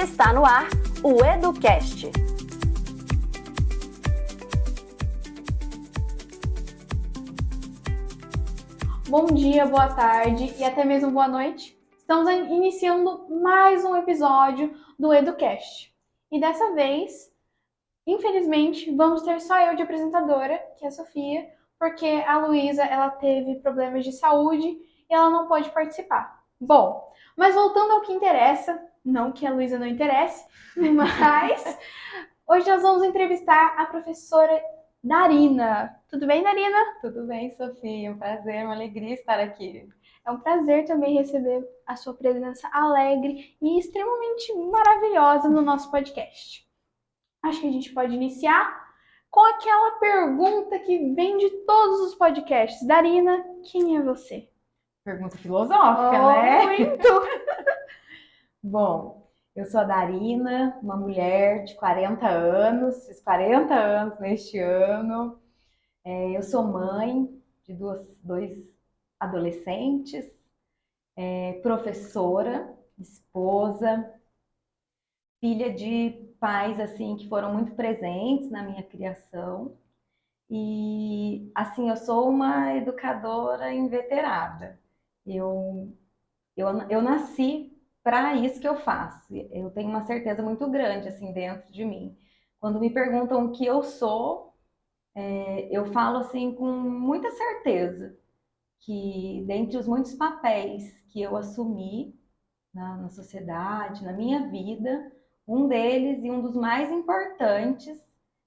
Está no ar o EduCast. Bom dia, boa tarde e até mesmo boa noite. Estamos iniciando mais um episódio do EduCast. E dessa vez, infelizmente, vamos ter só eu de apresentadora, que é a Sofia, porque a Luísa, ela teve problemas de saúde e ela não pode participar. Bom, mas voltando ao que interessa, não que a Luísa não interesse, mas hoje nós vamos entrevistar a professora Darina. Tudo bem, Darina? Tudo bem, Sofia? Um prazer, uma alegria estar aqui. É um prazer também receber a sua presença alegre e extremamente maravilhosa no nosso podcast. Acho que a gente pode iniciar com aquela pergunta que vem de todos os podcasts. Darina, quem é você? Pergunta filosófica, né? Muito! Bom, eu sou a Darina, uma mulher de 40 anos, fiz 40 anos neste ano. Eu sou mãe de dois adolescentes, professora, esposa, filha de pais assim que foram muito presentes na minha criação. E assim, eu sou uma educadora inveterada. Eu, eu nasci para isso que eu faço. Eu tenho uma certeza muito grande assim dentro de mim. Quando me perguntam o que eu sou, eu falo assim com muita certeza que dentre os muitos papéis que eu assumi na sociedade, na minha vida, um deles e um dos mais importantes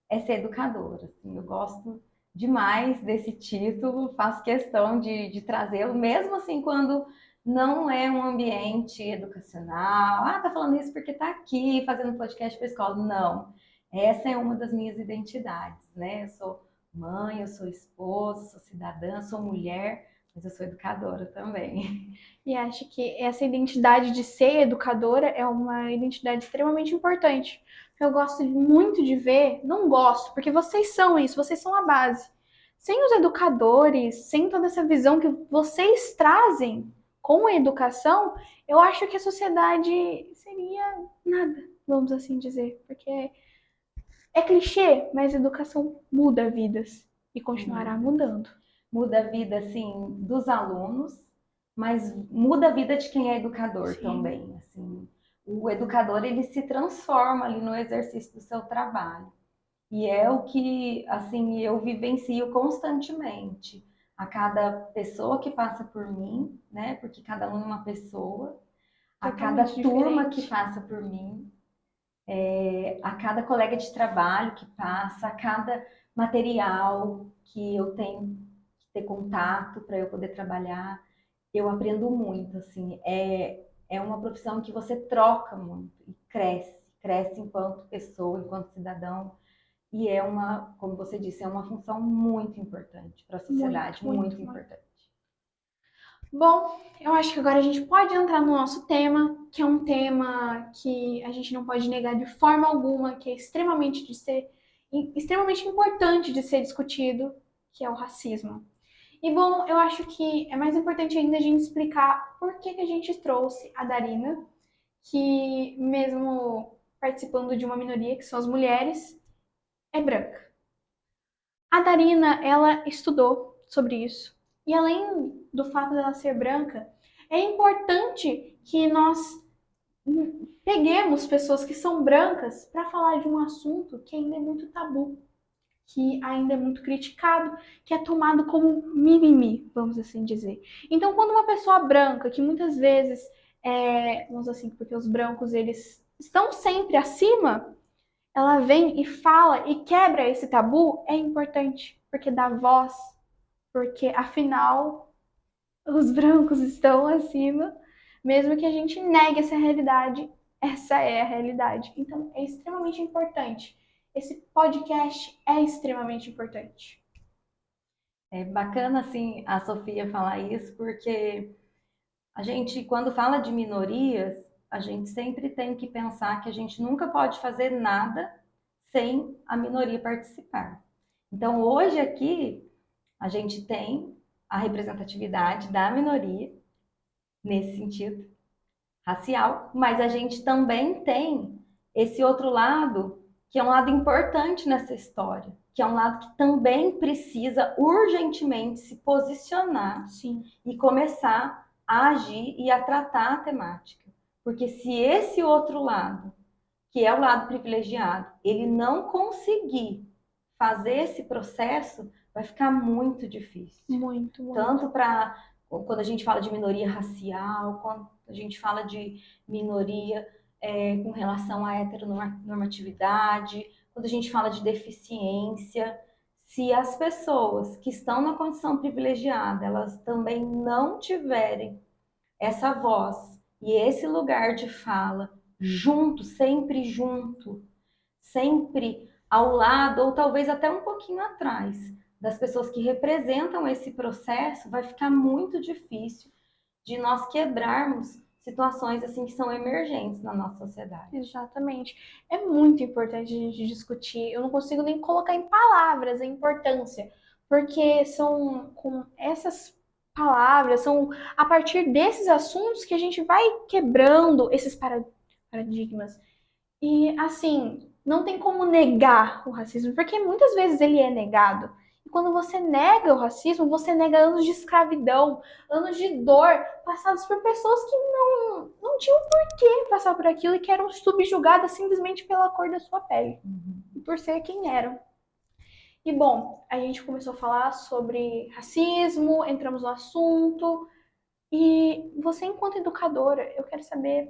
é ser educadora. Assim, eu gosto demais desse título, faço questão de trazê-lo, mesmo assim quando não é um ambiente educacional. Ah, tá falando isso porque tá aqui fazendo podcast para a escola. Não, essa é uma das minhas identidades, né? Eu sou mãe, eu sou esposa, sou cidadã, sou mulher, mas eu sou educadora também. E acho que essa identidade de ser educadora é uma identidade extremamente importante. Eu gosto muito de ver, não gosto, porque vocês são isso, vocês são a base. Sem os educadores, sem toda essa visão que vocês trazem com a educação, eu acho que a sociedade seria nada, vamos assim dizer. Porque é clichê, mas a educação muda vidas e continuará mudando. Muda a vida, assim, dos alunos, mas muda a vida de quem é educador. Sim. Também, assim. O educador, ele se transforma ali no exercício do seu trabalho. E é o que, assim, eu vivencio constantemente. A cada pessoa que passa por mim, né? Porque cada um é uma pessoa. A cada turma que passa por mim, a cada colega de trabalho que passa, a cada material que eu tenho que ter contato para eu poder trabalhar, eu aprendo muito, assim, é uma profissão que você troca muito e cresce enquanto pessoa, enquanto cidadão, e é uma, como você disse, é uma função muito importante para a sociedade, muito importante. Bom, eu acho que agora a gente pode entrar no nosso tema, que é um tema que a gente não pode negar de forma alguma, que é extremamente importante de ser discutido, que é o racismo. E bom, eu acho que é mais importante ainda a gente explicar por que a gente trouxe a Darina, que mesmo participando de uma minoria, que são as mulheres, é branca. A Darina, ela estudou sobre isso. E além do fato dela ser branca, é importante que nós peguemos pessoas que são brancas para falar de um assunto que ainda é muito tabu, que ainda é muito criticado, que é tomado como mimimi, vamos assim dizer. Então, quando uma pessoa branca, que muitas vezes, vamos assim, porque os brancos eles estão sempre acima, ela vem e fala e quebra esse tabu, é importante, porque dá voz, porque afinal os brancos estão acima, mesmo que a gente negue essa realidade, essa é a realidade. Então é extremamente importante. Esse podcast é extremamente importante. É bacana, assim, a Sofia falar isso, porque a gente, quando fala de minorias, a gente sempre tem que pensar que a gente nunca pode fazer nada sem a minoria participar. Então, hoje aqui, a gente tem a representatividade da minoria, nesse sentido, racial, mas a gente também tem esse outro lado, que é um lado importante nessa história, que é um lado que também precisa urgentemente se posicionar Sim. e começar a agir e a tratar a temática. Porque se esse outro lado, que é o lado privilegiado, ele não conseguir fazer esse processo, vai ficar muito difícil. Muito, muito. Tanto para quando a gente fala de minoria racial, quando a gente fala de minoria com relação à heteronormatividade, quando a gente fala de deficiência, se as pessoas que estão na condição privilegiada, elas também não tiverem essa voz e esse lugar de fala junto, sempre ao lado, ou talvez até um pouquinho atrás das pessoas que representam esse processo, vai ficar muito difícil de nós quebrarmos situações assim que são emergentes na nossa sociedade. Exatamente. É muito importante a gente discutir. Eu não consigo nem colocar em palavras a importância, porque são com essas palavras, são a partir desses assuntos que a gente vai quebrando esses paradigmas. E assim, não tem como negar o racismo, porque muitas vezes ele é negado. E quando você nega o racismo, você nega anos de escravidão, anos de dor, passados por pessoas que não tinham por que passar por aquilo e que eram subjugadas simplesmente pela cor da sua pele e por ser quem eram. E bom, a gente começou a falar sobre racismo, entramos no assunto. E você, enquanto educadora, eu quero saber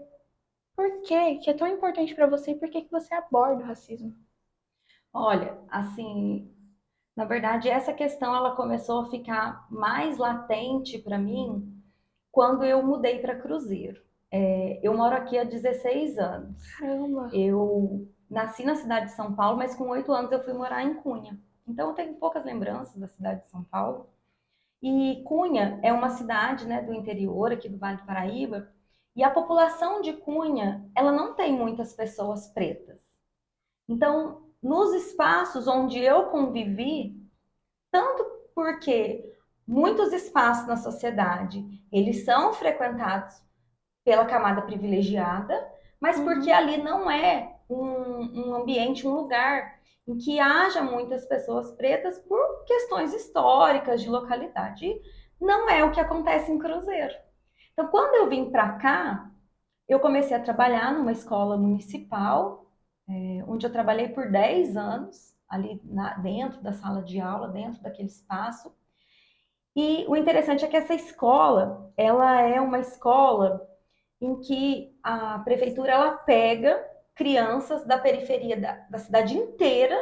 por que é tão importante para você e por que você aborda o racismo. Olha, assim, na verdade, essa questão ela começou a ficar mais latente para mim quando eu mudei para Cruzeiro. Eu moro aqui há 16 anos. Caramba! Eu nasci na cidade de São Paulo, mas com 8 anos eu fui morar em Cunha. Então eu tenho poucas lembranças da cidade de São Paulo. E Cunha é uma cidade, né, do interior, aqui do Vale do Paraíba, e a população de Cunha, ela não tem muitas pessoas pretas. Então, nos espaços onde eu convivi, tanto porque muitos espaços na sociedade, eles são frequentados pela camada privilegiada, mas porque ali não é um ambiente, um lugar em que haja muitas pessoas pretas por questões históricas de localidade. E não é o que acontece em Cruzeiro. Então, quando eu vim para cá, eu comecei a trabalhar numa escola municipal, onde eu trabalhei por 10 anos, ali dentro da sala de aula, dentro daquele espaço. E o interessante é que essa escola, ela é uma escola em que a prefeitura ela pega crianças da periferia da cidade inteira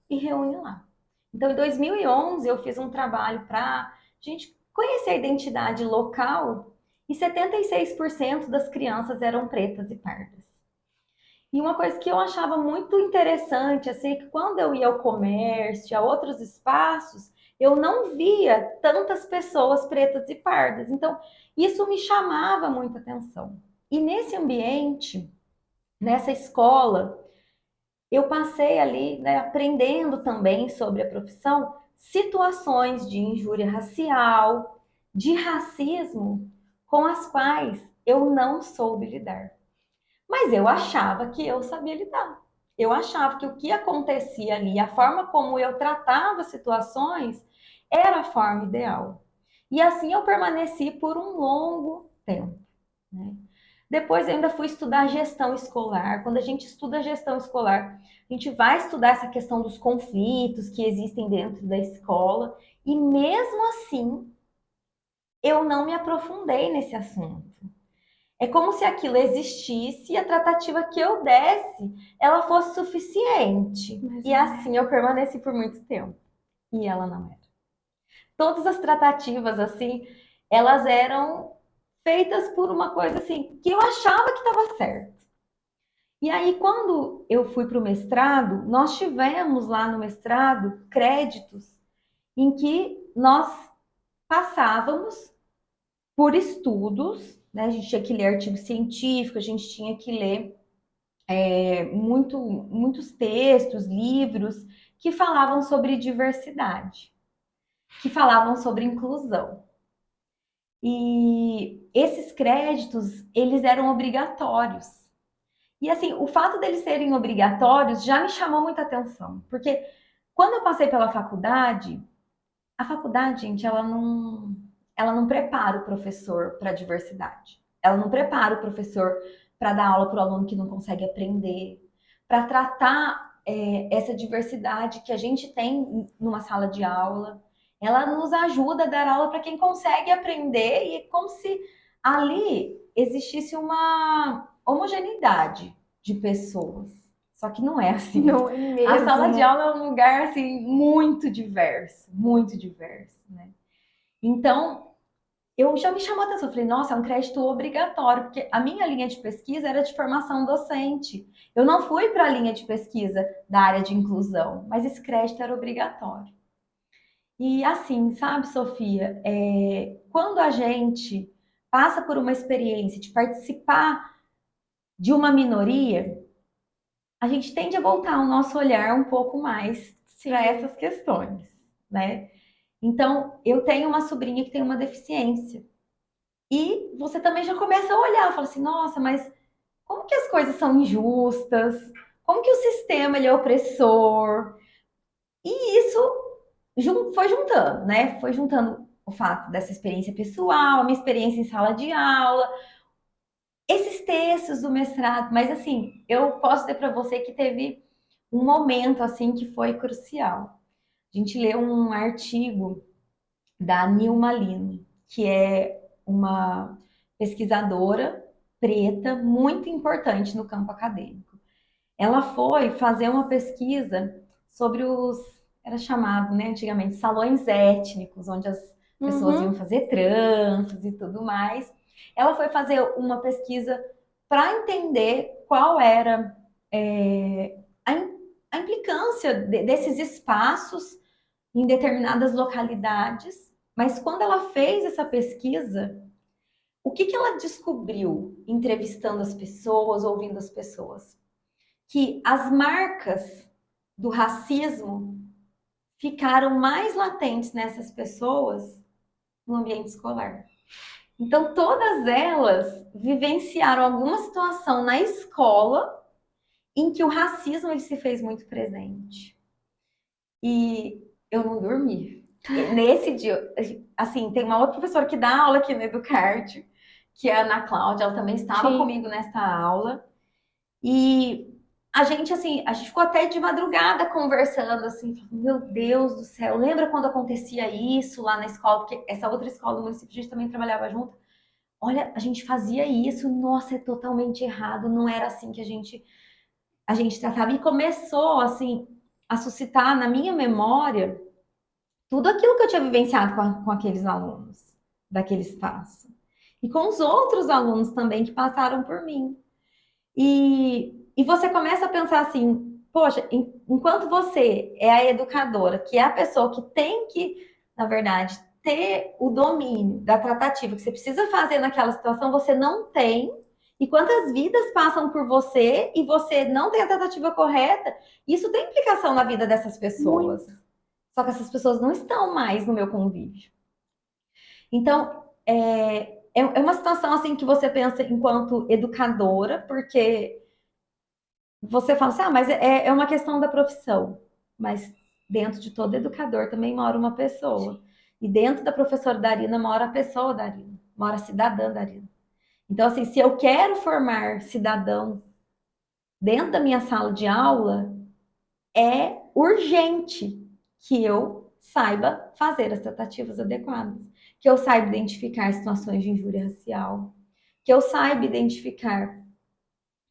e reúne lá. Então, em 2011, eu fiz um trabalho para a gente conhecer a identidade local e 76% das crianças eram pretas e pardas. E uma coisa que eu achava muito interessante, assim, é que quando eu ia ao comércio, a outros espaços, eu não via tantas pessoas pretas e pardas. Então, isso me chamava muita atenção. E nesse ambiente, nessa escola, eu passei ali, né, aprendendo também sobre a profissão, situações de injúria racial, de racismo, com as quais eu não soube lidar. Mas eu achava que eu sabia lidar. Eu achava que o que acontecia ali, a forma como eu tratava situações, era a forma ideal. E assim eu permaneci por um longo tempo, né? Depois eu ainda fui estudar gestão escolar. Quando a gente estuda gestão escolar, a gente vai estudar essa questão dos conflitos que existem dentro da escola. E mesmo assim, eu não me aprofundei nesse assunto. É como se aquilo existisse e a tratativa que eu desse, ela fosse suficiente. E assim eu permaneci por muito tempo. E ela não era. Todas as tratativas, assim, elas eram feitas por uma coisa assim, que eu achava que estava certo. E aí, quando eu fui para o mestrado, nós tivemos lá no mestrado créditos em que nós passávamos por estudos, né? A gente tinha que ler artigo científico, a gente tinha que ler muitos textos, livros que falavam sobre diversidade, que falavam sobre inclusão. E esses créditos, eles eram obrigatórios. E assim, o fato deles serem obrigatórios já me chamou muita atenção, porque quando eu passei pela faculdade, a faculdade, gente, ela não prepara o professor para a diversidade. Ela não prepara o professor para dar aula para o aluno que não consegue aprender, para tratar essa diversidade que a gente tem numa sala de aula. Ela nos ajuda a dar aula para quem consegue aprender e é como se ali existisse uma homogeneidade de pessoas. Só que não é assim. Não é A sala mesmo? de aula é um lugar assim muito diverso, né? Então, eu já me chamou a atenção, eu falei, nossa, é um crédito obrigatório, porque a minha linha de pesquisa era de formação docente. Eu não fui para a linha de pesquisa da área de inclusão, mas esse crédito era obrigatório. E assim, sabe, Sofia, quando a gente passa por uma experiência de participar de uma minoria, a gente tende a voltar o nosso olhar um pouco mais para essas questões, né? Então, eu tenho uma sobrinha que tem uma deficiência. E você também já começa a olhar, fala assim, nossa, mas como que as coisas são injustas? Como que o sistema ele é opressor? E isso foi juntando, né? Foi juntando o fato dessa experiência pessoal, a minha experiência em sala de aula, esses textos do mestrado, mas assim, eu posso dizer para você que teve um momento assim que foi crucial. A gente leu um artigo da Nilma Lino, que é uma pesquisadora preta muito importante no campo acadêmico. Ela foi fazer uma pesquisa sobre era chamado, né, antigamente, salões étnicos, onde as pessoas iam fazer tranças e tudo mais. Ela foi fazer uma pesquisa para entender qual era a implicância desses espaços em determinadas localidades, mas quando ela fez essa pesquisa, o que ela descobriu entrevistando as pessoas, ouvindo as pessoas? Que as marcas do racismo ficaram mais latentes nessas pessoas no ambiente escolar. Então, todas elas vivenciaram alguma situação na escola em que o racismo ele se fez muito presente. E eu não dormi. Nesse dia, assim, tem uma outra professora que dá aula aqui no Educarte, que é a Ana Cláudia, ela também estava comigo nessa aula. E a gente, assim, a gente ficou até de madrugada conversando, assim, meu Deus do céu, lembra quando acontecia isso lá na escola? Porque essa outra escola do município, a gente também trabalhava junto. Olha, a gente fazia isso, nossa, é totalmente errado, não era assim que a gente tratava. E começou, assim, a suscitar na minha memória tudo aquilo que eu tinha vivenciado com aqueles alunos daquele espaço. E com os outros alunos também que passaram por mim. E você começa a pensar assim, poxa, enquanto você é a educadora, que é a pessoa que tem que, na verdade, ter o domínio da tratativa que você precisa fazer naquela situação, você não tem. E quantas vidas passam por você e você não tem a tratativa correta, isso tem implicação na vida dessas pessoas. Muito. Só que essas pessoas não estão mais no meu convívio. Então, é uma situação assim que você pensa enquanto educadora, porque você fala assim, mas é uma questão da profissão. Mas dentro de todo educador também mora uma pessoa. E dentro da professora Darina mora a pessoa Darina, mora a cidadã Darina. Então, assim, se eu quero formar cidadão dentro da minha sala de aula, é urgente que eu saiba fazer as tratativas adequadas, que eu saiba identificar situações de injúria racial, que eu saiba identificar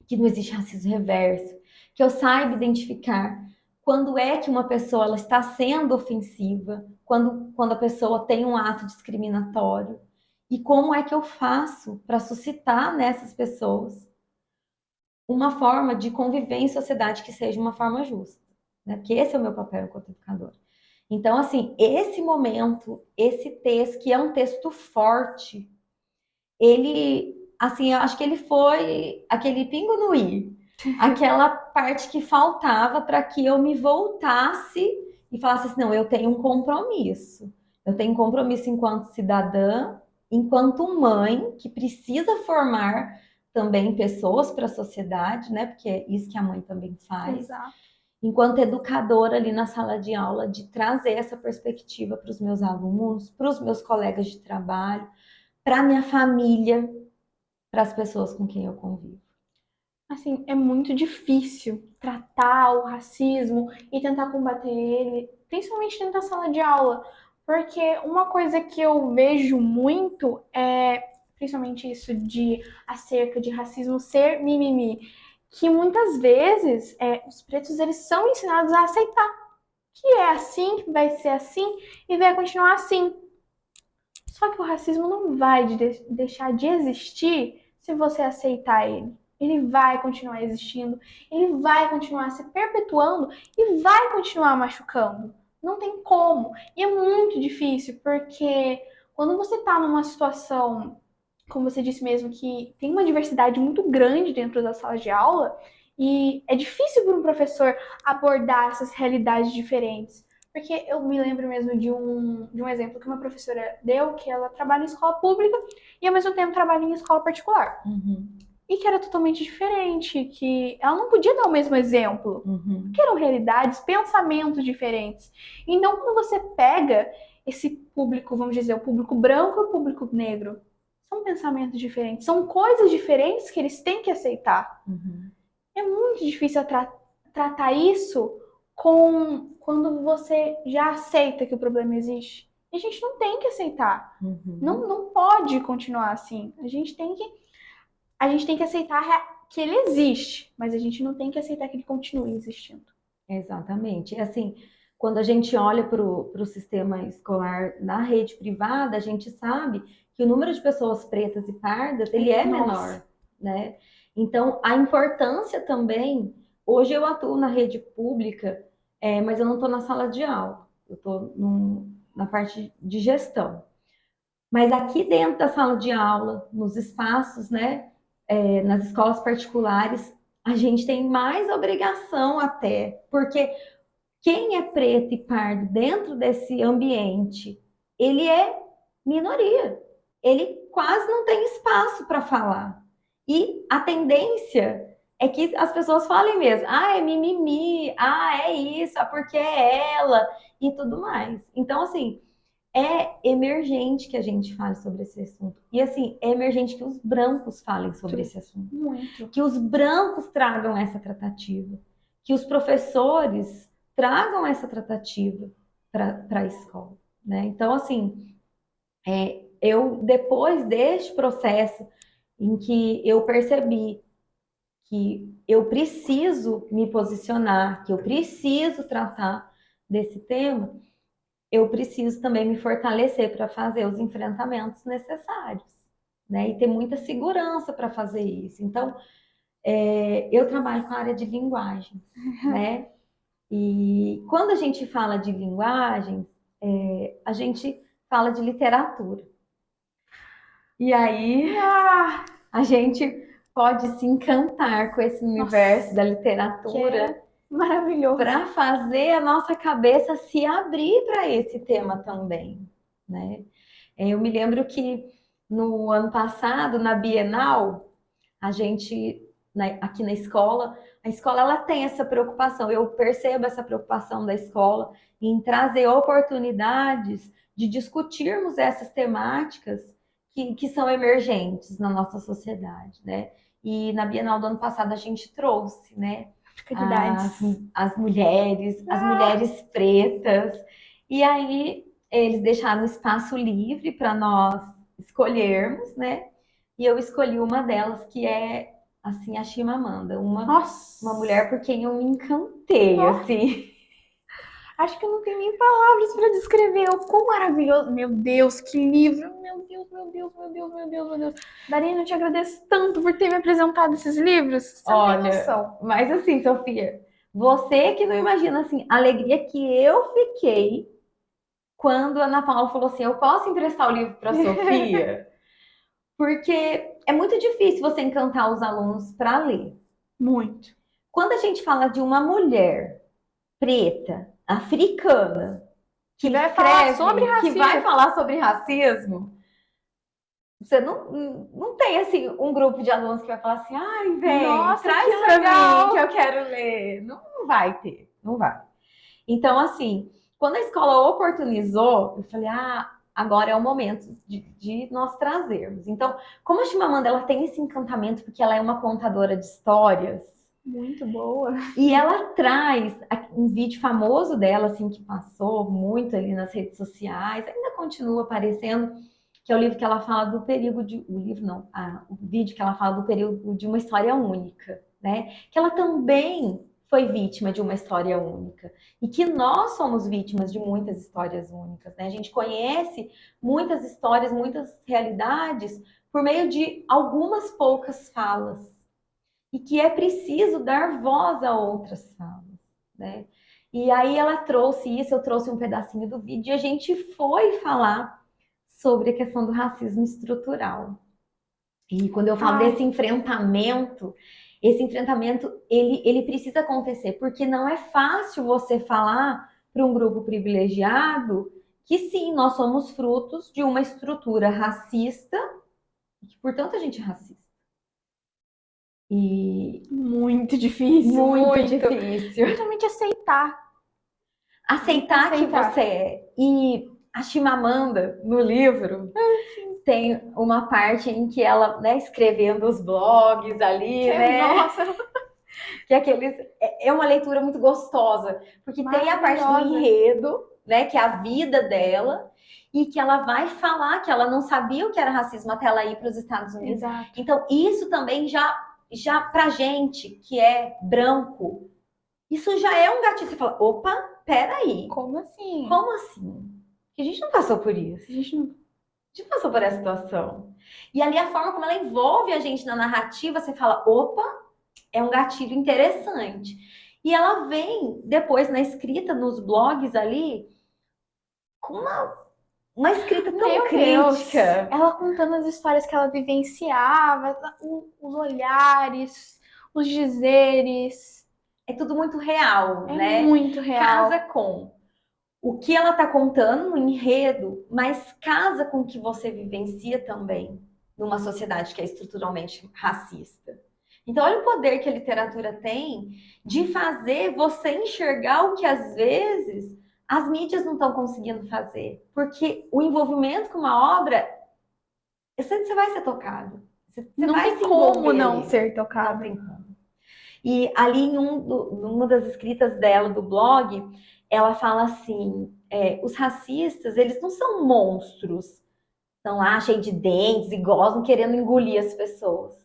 que não existe racismo reverso, que eu saiba identificar quando é que uma pessoa ela está sendo ofensiva, quando a pessoa tem um ato discriminatório, e como é que eu faço para suscitar nessas pessoas uma forma de conviver em sociedade que seja uma forma justa, né? Porque esse é o meu papel enquanto educadora. Então, assim, esse momento, esse texto, que é um texto forte, ele, assim, eu acho que ele foi aquele pingo no i, aquela parte que faltava para que eu me voltasse e falasse assim, não, eu tenho um compromisso. Eu tenho um compromisso enquanto cidadã enquanto mãe, que precisa formar também pessoas para a sociedade, né? Porque é isso que a mãe também faz. Exato. Enquanto educadora ali na sala de aula, de trazer essa perspectiva para os meus alunos, para os meus colegas de trabalho, para a minha família, para as pessoas com quem eu convivo. Assim, é muito difícil tratar o racismo e tentar combater ele, principalmente dentro da sala de aula, porque uma coisa que eu vejo muito é, principalmente isso de acerca de racismo ser mimimi, que muitas vezes os pretos eles são ensinados a aceitar que é assim, que vai ser assim e vai continuar assim. Só que o racismo não vai deixar de existir se você aceitar ele. Ele vai continuar existindo, ele vai continuar se perpetuando e vai continuar machucando. Não tem como. E é muito difícil, porque quando você está numa situação, como você disse mesmo, que tem uma diversidade muito grande dentro da sala de aula, e é difícil para um professor abordar essas realidades diferentes. Porque eu me lembro mesmo de um exemplo que uma professora deu, que ela trabalha em escola pública e ao mesmo tempo trabalha em escola particular. E que era totalmente diferente, que ela não podia dar o mesmo exemplo. Porque eram realidades, pensamentos diferentes. Então, quando você pega esse público, vamos dizer, o público branco e o público negro, são pensamentos diferentes, são coisas diferentes que eles têm que aceitar. É muito difícil tratar isso quando você já aceita que o problema existe. E a gente não tem que aceitar. Não pode continuar assim. A gente tem que aceitar que ele existe, mas a gente não tem que aceitar que ele continue existindo. Exatamente. É assim, quando a gente olha para o sistema escolar na rede privada, a gente sabe que o número de pessoas pretas e pardas, ele é menor, né? Então, a importância também, hoje eu atuo na rede pública, mas eu não estou na sala de aula, eu estou na parte de gestão. Mas aqui dentro da sala de aula, nos espaços, né, nas escolas particulares, a gente tem mais obrigação até, porque quem é preto e pardo dentro desse ambiente, ele é minoria. Ele quase não tem espaço para falar. E a tendência é que as pessoas falem mesmo, ah, é mimimi, ah, é isso, ah, porque é ela e tudo mais. Então, assim, é emergente que a gente fale sobre esse assunto. E assim, é emergente que os brancos falem sobre esse assunto. Muito. Que os brancos tragam essa tratativa. Que os professores tragam essa tratativa para a escola. Né? Então, assim, eu, depois deste processo em que eu percebi que eu preciso me posicionar, que eu preciso tratar desse tema, eu preciso também me fortalecer para fazer os enfrentamentos necessários, né? E ter muita segurança para fazer isso. Então, eu trabalho com a área de linguagens, né? E quando a gente fala de linguagens, a gente fala de literatura. E aí a gente pode se encantar com esse universo da literatura. Maravilhoso. Para fazer a nossa cabeça se abrir para esse tema também, né? Eu me lembro que no ano passado, na Bienal, a gente, aqui na escola, a escola ela tem essa preocupação, eu percebo essa preocupação da escola em trazer oportunidades de discutirmos essas temáticas que são emergentes na nossa sociedade, né? E na Bienal do ano passado a gente trouxe, né? As mulheres pretas. E aí eles deixaram espaço livre para nós escolhermos, né? E eu escolhi uma delas que é assim a Chimamanda, uma mulher por quem eu me encantei, assim. Acho que eu não tenho nem palavras para descrever o quão maravilhoso. Meu Deus, que livro! Meu Deus, meu Deus, meu Deus, meu Deus, meu Deus. Darina, eu te agradeço tanto por ter me apresentado esses livros. Você não tem noção. Mas assim, Sofia, você que não imagina assim, a alegria que eu fiquei quando a Ana Paula falou assim, eu posso emprestar o livro para a Sofia? Porque é muito difícil você encantar os alunos para ler. Muito. Quando a gente fala de uma mulher preta, africana, que vai falar sobre racismo, Você não tem, assim, um grupo de alunos que vai falar assim, ai, vem, Nossa, traz que pra legal! mim que eu quero ler. Não vai ter, não vai. Então, assim, quando a escola oportunizou, eu falei, agora é o momento de nós trazermos. Então, como a Chimamanda, ela tem esse encantamento, porque ela é uma contadora de histórias, Muito boa. e ela traz um vídeo famoso dela, assim, que passou muito ali nas redes sociais, ainda continua aparecendo, que é o livro que ela fala do período de. O livro não, o vídeo que ela fala do período de uma história única, né? Que ela também foi vítima de uma história única. E que nós somos vítimas de muitas histórias únicas, né? A gente conhece muitas histórias, muitas realidades por meio de algumas poucas falas e que é preciso dar voz a outras falas, né? E aí ela trouxe isso, eu trouxe um pedacinho do vídeo e a gente foi falar sobre a questão do racismo estrutural. E quando eu falo desse enfrentamento, esse enfrentamento ele precisa acontecer, porque não é fácil você falar para um grupo privilegiado que sim, nós somos frutos de uma estrutura racista, e que portanto a gente é racista. E Muito difícil, muito difícil. Principalmente aceitar. Aceitar que você é. E a Chimamanda, no livro, tem uma parte em que ela, né, escrevendo os blogs ali, né? Nossa, Que aqueles é uma leitura muito gostosa, porque tem a parte do enredo, né, que é a vida dela, e que ela vai falar que ela não sabia o que era racismo até ela ir para os Estados Unidos. Exato. Então, isso também já pra gente que é branco, isso já é um gatilho. Você fala, opa, peraí. Como assim? Como assim? Que a gente não passou por isso. A gente não... A gente passou por essa situação. E ali a forma como ela envolve a gente na narrativa, você fala, opa, é um gatilho interessante. E ela vem depois na escrita, nos blogs ali, com uma escrita tão Meu crítica. Deus. Ela contando as histórias que ela vivenciava, os olhares, os dizeres. É tudo muito real, né? É muito real. Casa com o que ela está contando no enredo, mas casa com o que você vivencia também numa sociedade que é estruturalmente racista. Então, olha o poder que a literatura tem de fazer você enxergar o que às vezes as mídias não estão conseguindo fazer. Porque o envolvimento com uma obra, você vai ser tocado. Você Não vai tem se como envolver não ali. ser tocado. Não tem como. E ali em uma das escritas dela do blog, ela fala assim, os racistas, eles não são monstros, estão lá cheios de dentes e gostam querendo engolir as pessoas.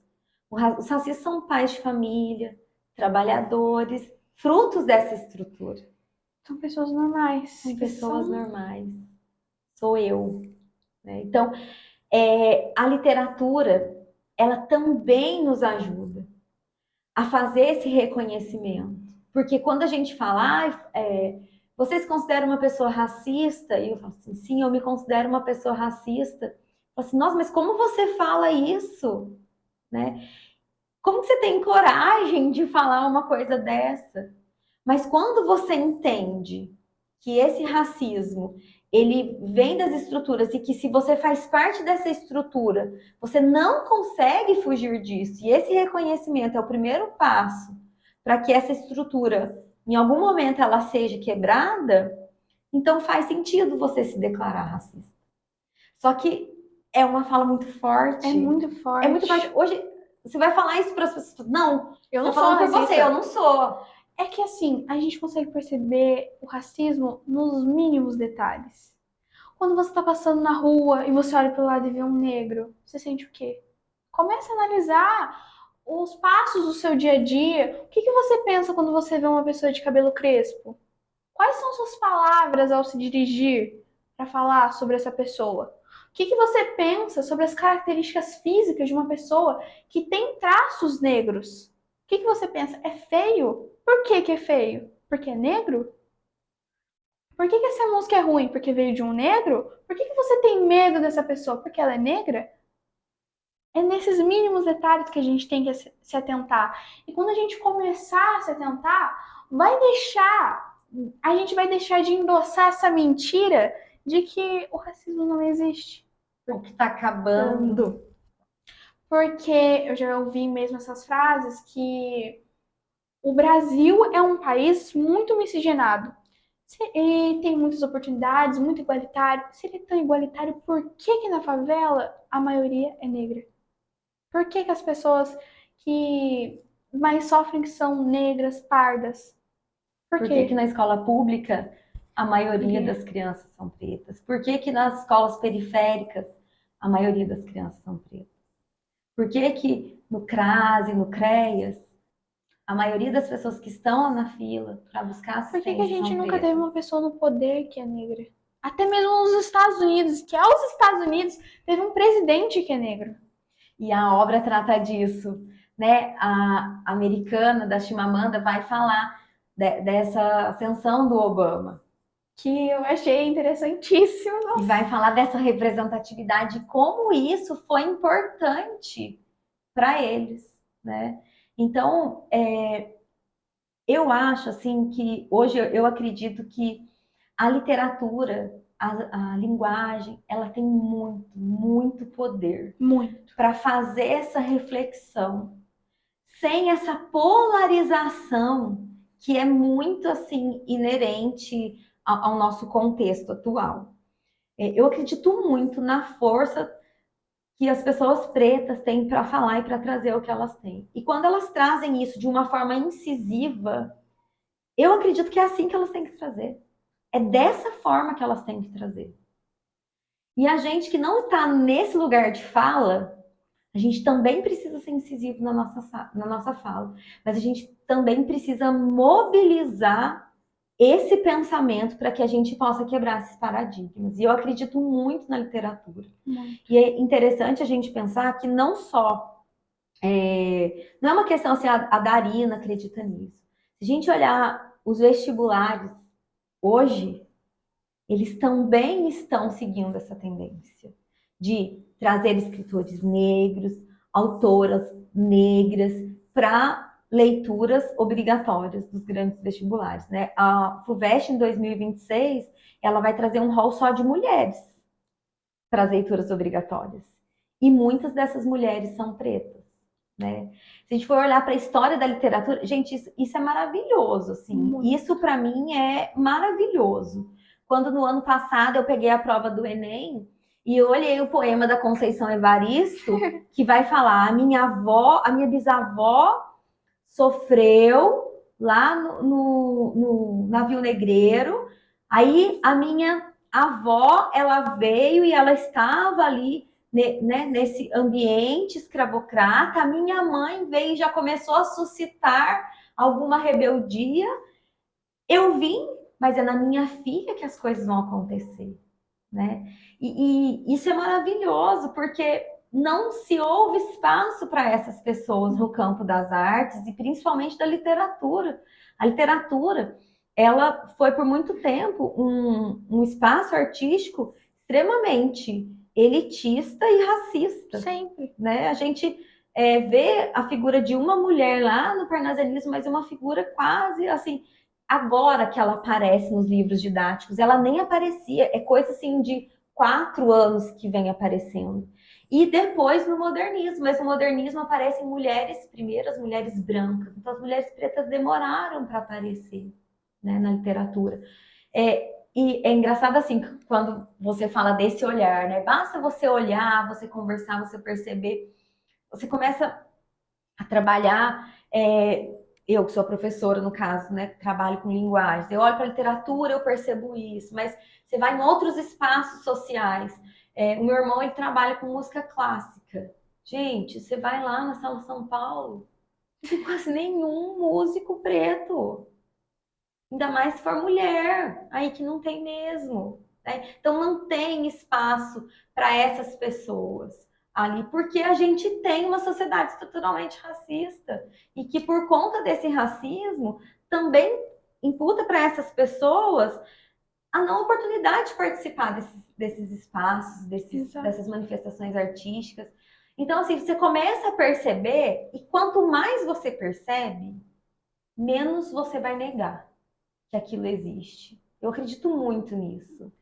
Os racistas são pais de família, trabalhadores, frutos dessa estrutura. São pessoas normais. São pessoas normais. Sou eu. Né? Então, a literatura, ela também nos ajuda a fazer esse reconhecimento. Porque quando a gente fala, você se considera uma pessoa racista? E eu falo assim, sim, eu me considero uma pessoa racista. Eu falo assim, nossa, mas como você fala isso? Né? Como que você tem coragem de falar uma coisa dessa? Mas quando você entende que esse racismo, ele vem das estruturas e que se você faz parte dessa estrutura, você não consegue fugir disso. E esse reconhecimento é o primeiro passo para que essa estrutura, em algum momento, ela seja quebrada, então faz sentido você se declarar racista. Só que é uma fala muito forte. É muito forte. É muito forte. Hoje, você vai falar isso para as pessoas. Não, eu não tô sou falando racista. por você, eu não sou. É que assim, a gente consegue perceber o racismo nos mínimos detalhes. Quando você tá passando na rua e você olha pro lado e vê um negro, você sente o quê? Comece a analisar os passos do seu dia a dia. O que você pensa quando você vê uma pessoa de cabelo crespo? Quais são suas palavras ao se dirigir para falar sobre essa pessoa? O que você pensa sobre as características físicas de uma pessoa que tem traços negros? O que você pensa? É feio? Por que é feio? Porque é negro? Por que essa música é ruim? Porque veio de um negro? Por que você tem medo dessa pessoa? Porque ela é negra? É nesses mínimos detalhes que a gente tem que se atentar. E quando a gente começar a se atentar, a gente vai deixar de endossar essa mentira de que o racismo não existe. O que está acabando. Porque eu já ouvi mesmo essas frases que o Brasil é um país muito miscigenado. E tem muitas oportunidades, muito igualitário. Se ele é tão igualitário, por que que na favela a maioria é negra? Por que que as pessoas que mais sofrem que são negras, pardas? Por Por que que quê? na escola pública a maioria Porque das crianças são pretas? Por que que nas escolas periféricas a maioria das crianças são pretas? Por que que no CRAS e no CREAS a maioria das pessoas que estão lá na fila para buscar Por que que a assistência gente são nunca teve pretas? uma pessoa no poder que é negra? Até mesmo nos Estados Unidos, que aos Estados Unidos teve um presidente que é negro. E a obra trata disso, né? A americana da Chimamanda vai falar dessa ascensão do Obama. Que eu achei interessantíssimo. E vai falar dessa representatividade, como isso foi importante para eles, né? Então, eu acho assim que hoje eu acredito que a literatura, a linguagem, ela tem muito, muito poder Muito. para fazer essa reflexão sem essa polarização que é muito assim inerente ao nosso contexto atual. Eu acredito muito na força que as pessoas pretas têm para falar e para trazer o que elas têm. E quando elas trazem isso de uma forma incisiva, eu acredito que é assim que elas têm que trazer. É dessa forma que elas têm que trazer. E a gente que não está nesse lugar de fala, a gente também precisa ser incisivo na nossa fala, mas a gente também precisa mobilizar esse pensamento para que a gente possa quebrar esses paradigmas. E eu acredito muito na literatura. Muito. E é interessante a gente pensar que não só não é uma questão assim, a Darina acredita nisso. Se a gente olhar os vestibulares hoje, eles também estão seguindo essa tendência de trazer escritores negros, autoras negras para leituras obrigatórias dos grandes vestibulares, né? A FUVEST em 2026, ela vai trazer um rol só de mulheres para as leituras obrigatórias. E muitas dessas mulheres são pretas, né? Se a gente for olhar para a história da literatura, gente, isso é maravilhoso, assim. Muito. Isso para mim é maravilhoso. Quando no ano passado eu peguei a prova do Enem e eu olhei o poema da Conceição Evaristo, que vai falar: a minha bisavó sofreu lá no navio negreiro, aí a minha avó, ela veio e ela estava ali, né, nesse ambiente escravocrata, a minha mãe veio e já começou a suscitar alguma rebeldia, eu vim, mas é na minha filha que as coisas vão acontecer, né? E isso é maravilhoso, porque não se houve espaço para essas pessoas no campo das artes e principalmente da literatura. A literatura, ela foi por muito tempo um espaço artístico extremamente elitista e racista. Sempre. Né? A gente vê a figura de uma mulher lá no parnasianismo, mas é uma figura quase assim. Agora que ela aparece nos livros didáticos, ela nem aparecia, é coisa assim de 4 anos que vem aparecendo. E depois no modernismo, mas no modernismo aparecem mulheres, primeiro as mulheres brancas, então as mulheres pretas demoraram para aparecer, né, na literatura. E é engraçado assim, quando você fala desse olhar, né? Basta você olhar, você conversar, você perceber, você começa a trabalhar. Eu que sou professora, no caso, né, trabalho com linguagens, eu olho para a literatura, eu percebo isso, mas você vai em outros espaços sociais. O meu irmão, ele trabalha com música clássica. Gente, você vai lá na Sala São Paulo, não tem quase nenhum músico preto. Ainda mais se for mulher, aí que não tem mesmo. Né? Então não tem espaço para essas pessoas ali, porque a gente tem uma sociedade estruturalmente racista e que por conta desse racismo também imputa para essas pessoas a não oportunidade de participar desses espaços, dessas manifestações artísticas. Então, assim, você começa a perceber, e quanto mais você percebe, menos você vai negar que aquilo existe. Eu acredito muito nisso.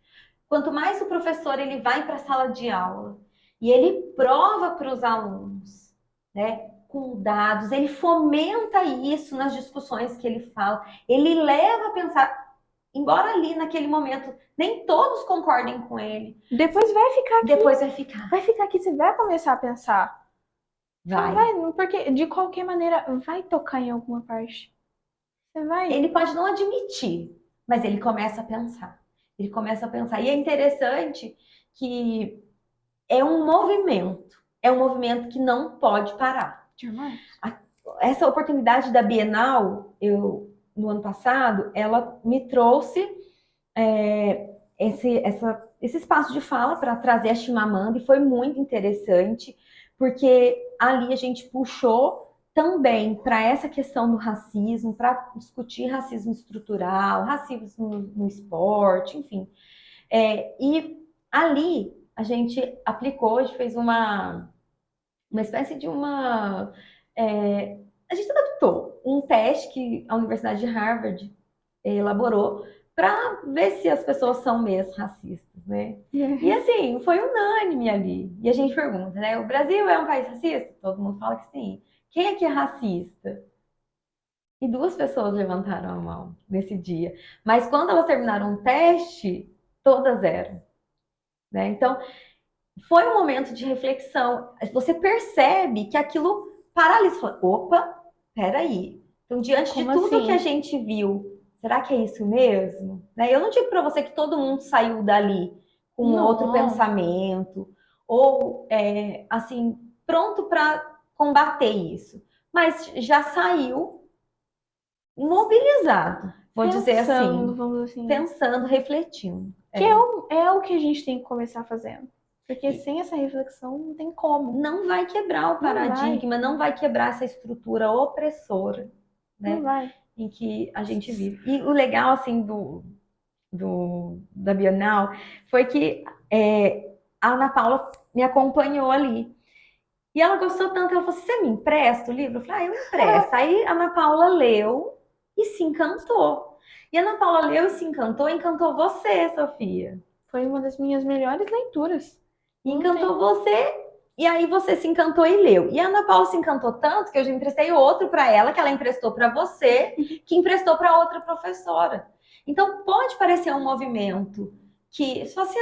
quanto mais o professor ele vai para a sala de aula e ele prova para os alunos, né, com dados, ele fomenta isso nas discussões que ele fala, ele leva a pensar, embora ali naquele momento nem todos concordem com ele, Depois vai ficar aqui. depois vai ficar. Vai ficar aqui, você vai começar a pensar. Vai. Porque de qualquer maneira vai tocar em alguma parte. Você vai. Ele pode não admitir, mas ele começa a pensar. Ele começa a pensar. E é interessante que é um movimento que não pode parar. Demais. Essa oportunidade da Bienal, no ano passado, ela me trouxe esse espaço de fala para trazer a Chimamanda e foi muito interessante, porque ali a gente puxou também para essa questão do racismo, para discutir racismo estrutural, racismo no esporte, enfim. E ali a gente aplicou, a gente fez uma espécie de uma... a gente adaptou um teste que a Universidade de Harvard elaborou para ver se as pessoas são mesmo racistas, né? E assim, foi unânime ali. E a gente pergunta, né? O Brasil é um país racista? Todo mundo fala que sim. Quem aqui é racista? E 2 pessoas levantaram a mão nesse dia. Mas quando elas terminaram o teste, todas eram. Né? Então, foi um momento de reflexão. Você percebe que aquilo paralisa. Opa, peraí. Então, diante de tudo que a gente viu, será que é isso mesmo? Né? Eu não digo para você que todo mundo saiu dali com outro pensamento, ou, assim, pronto para combater isso. Mas já saiu mobilizado, vou dizer assim. Vamos assim. Pensando, refletindo. Que é o que a gente tem que começar fazendo. Porque sem essa reflexão não tem como. Não vai quebrar o paradigma, não vai quebrar essa estrutura opressora, né? Não vai. Em que a gente vive. E o legal, assim, da Bienal foi que a Ana Paula me acompanhou ali. E ela gostou tanto, ela falou assim, você me empresta o livro? Eu falei, eu empresto. Aí a Ana Paula leu e se encantou. E a Ana Paula leu e se encantou você, Sofia. Foi uma das minhas melhores leituras. Encantou você, e aí você se encantou e leu. E a Ana Paula se encantou tanto que eu já emprestei outro para ela, que ela emprestou para você, que emprestou para outra professora. Então pode parecer um movimento que só assim,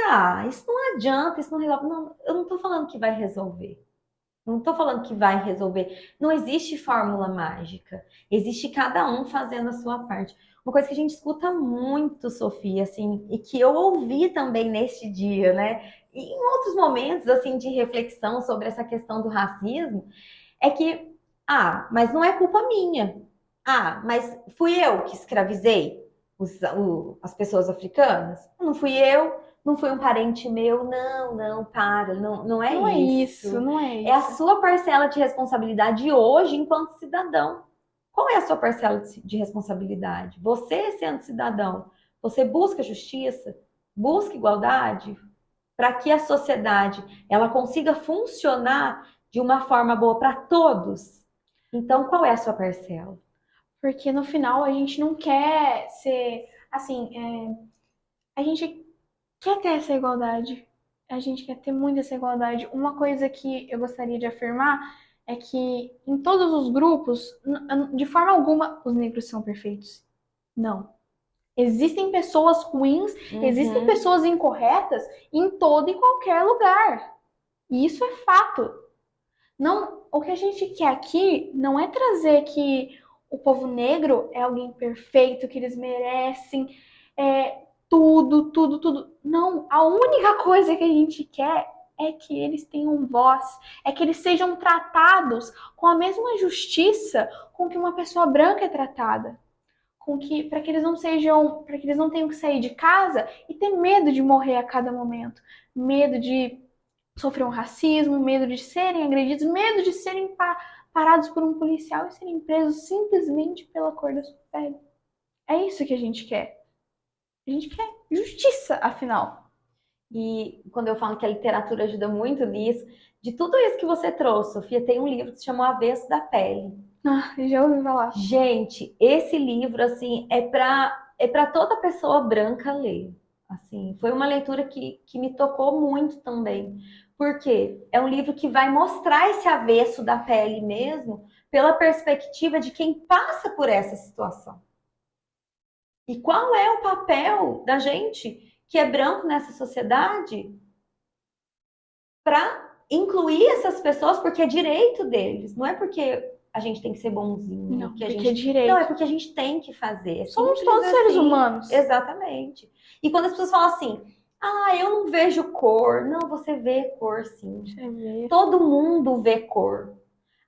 isso não adianta, isso não resolve. Não, eu não estou falando que vai resolver. Não estou falando que vai resolver. Não existe fórmula mágica. Existe cada um fazendo a sua parte. Uma coisa que a gente escuta muito, Sofia, assim, e que eu ouvi também neste dia, né? E em outros momentos, assim, de reflexão sobre essa questão do racismo, é que, mas não é culpa minha. Mas fui eu que escravizei as pessoas africanas? Não fui eu. Não foi um parente meu, não, para, não é isso. Não é isso. É a sua parcela de responsabilidade hoje enquanto cidadão. Qual é a sua parcela de responsabilidade? Você, sendo cidadão, você busca justiça, busca igualdade, para que a sociedade ela consiga funcionar de uma forma boa para todos. Então, qual é a sua parcela? Porque no final a gente não quer ser, assim, a gente quer ter essa igualdade. A gente quer ter muito essa igualdade. Uma coisa que eu gostaria de afirmar é que em todos os grupos, de forma alguma, os negros são perfeitos. Não. Existem pessoas ruins, existem pessoas incorretas em todo e qualquer lugar. E isso é fato. Não, o que a gente quer aqui não é trazer que o povo negro é alguém perfeito, que eles merecem tudo. Não, a única coisa que a gente quer é que eles tenham voz, é que eles sejam tratados com a mesma justiça com que uma pessoa branca é tratada. Para que eles não tenham que sair de casa e ter medo de morrer a cada momento, medo de sofrer um racismo, medo de serem agredidos, medo de serem parados por um policial e serem presos simplesmente pela cor da sua pele. É isso que a gente quer. A gente quer justiça, afinal. E quando eu falo que a literatura ajuda muito nisso, de tudo isso que você trouxe, Sofia, tem um livro que se chama O Avesso da Pele. Já ouvi falar. Gente, esse livro, assim, é para toda pessoa branca ler. Assim, foi uma leitura que me tocou muito também, porque é um livro que vai mostrar esse avesso da pele mesmo, pela perspectiva de quem passa por essa situação. E qual é o papel da gente que é branco nessa sociedade para incluir essas pessoas, porque é direito deles, não é porque a gente tem que ser bonzinho, Não, que a porque gente... é direito. Não, é porque a gente tem que fazer. É Somos simples todos seres assim. humanos. Exatamente. E quando as pessoas falam assim, ah, eu não vejo cor. Não, você vê cor, sim. Você vê. Todo mundo vê cor.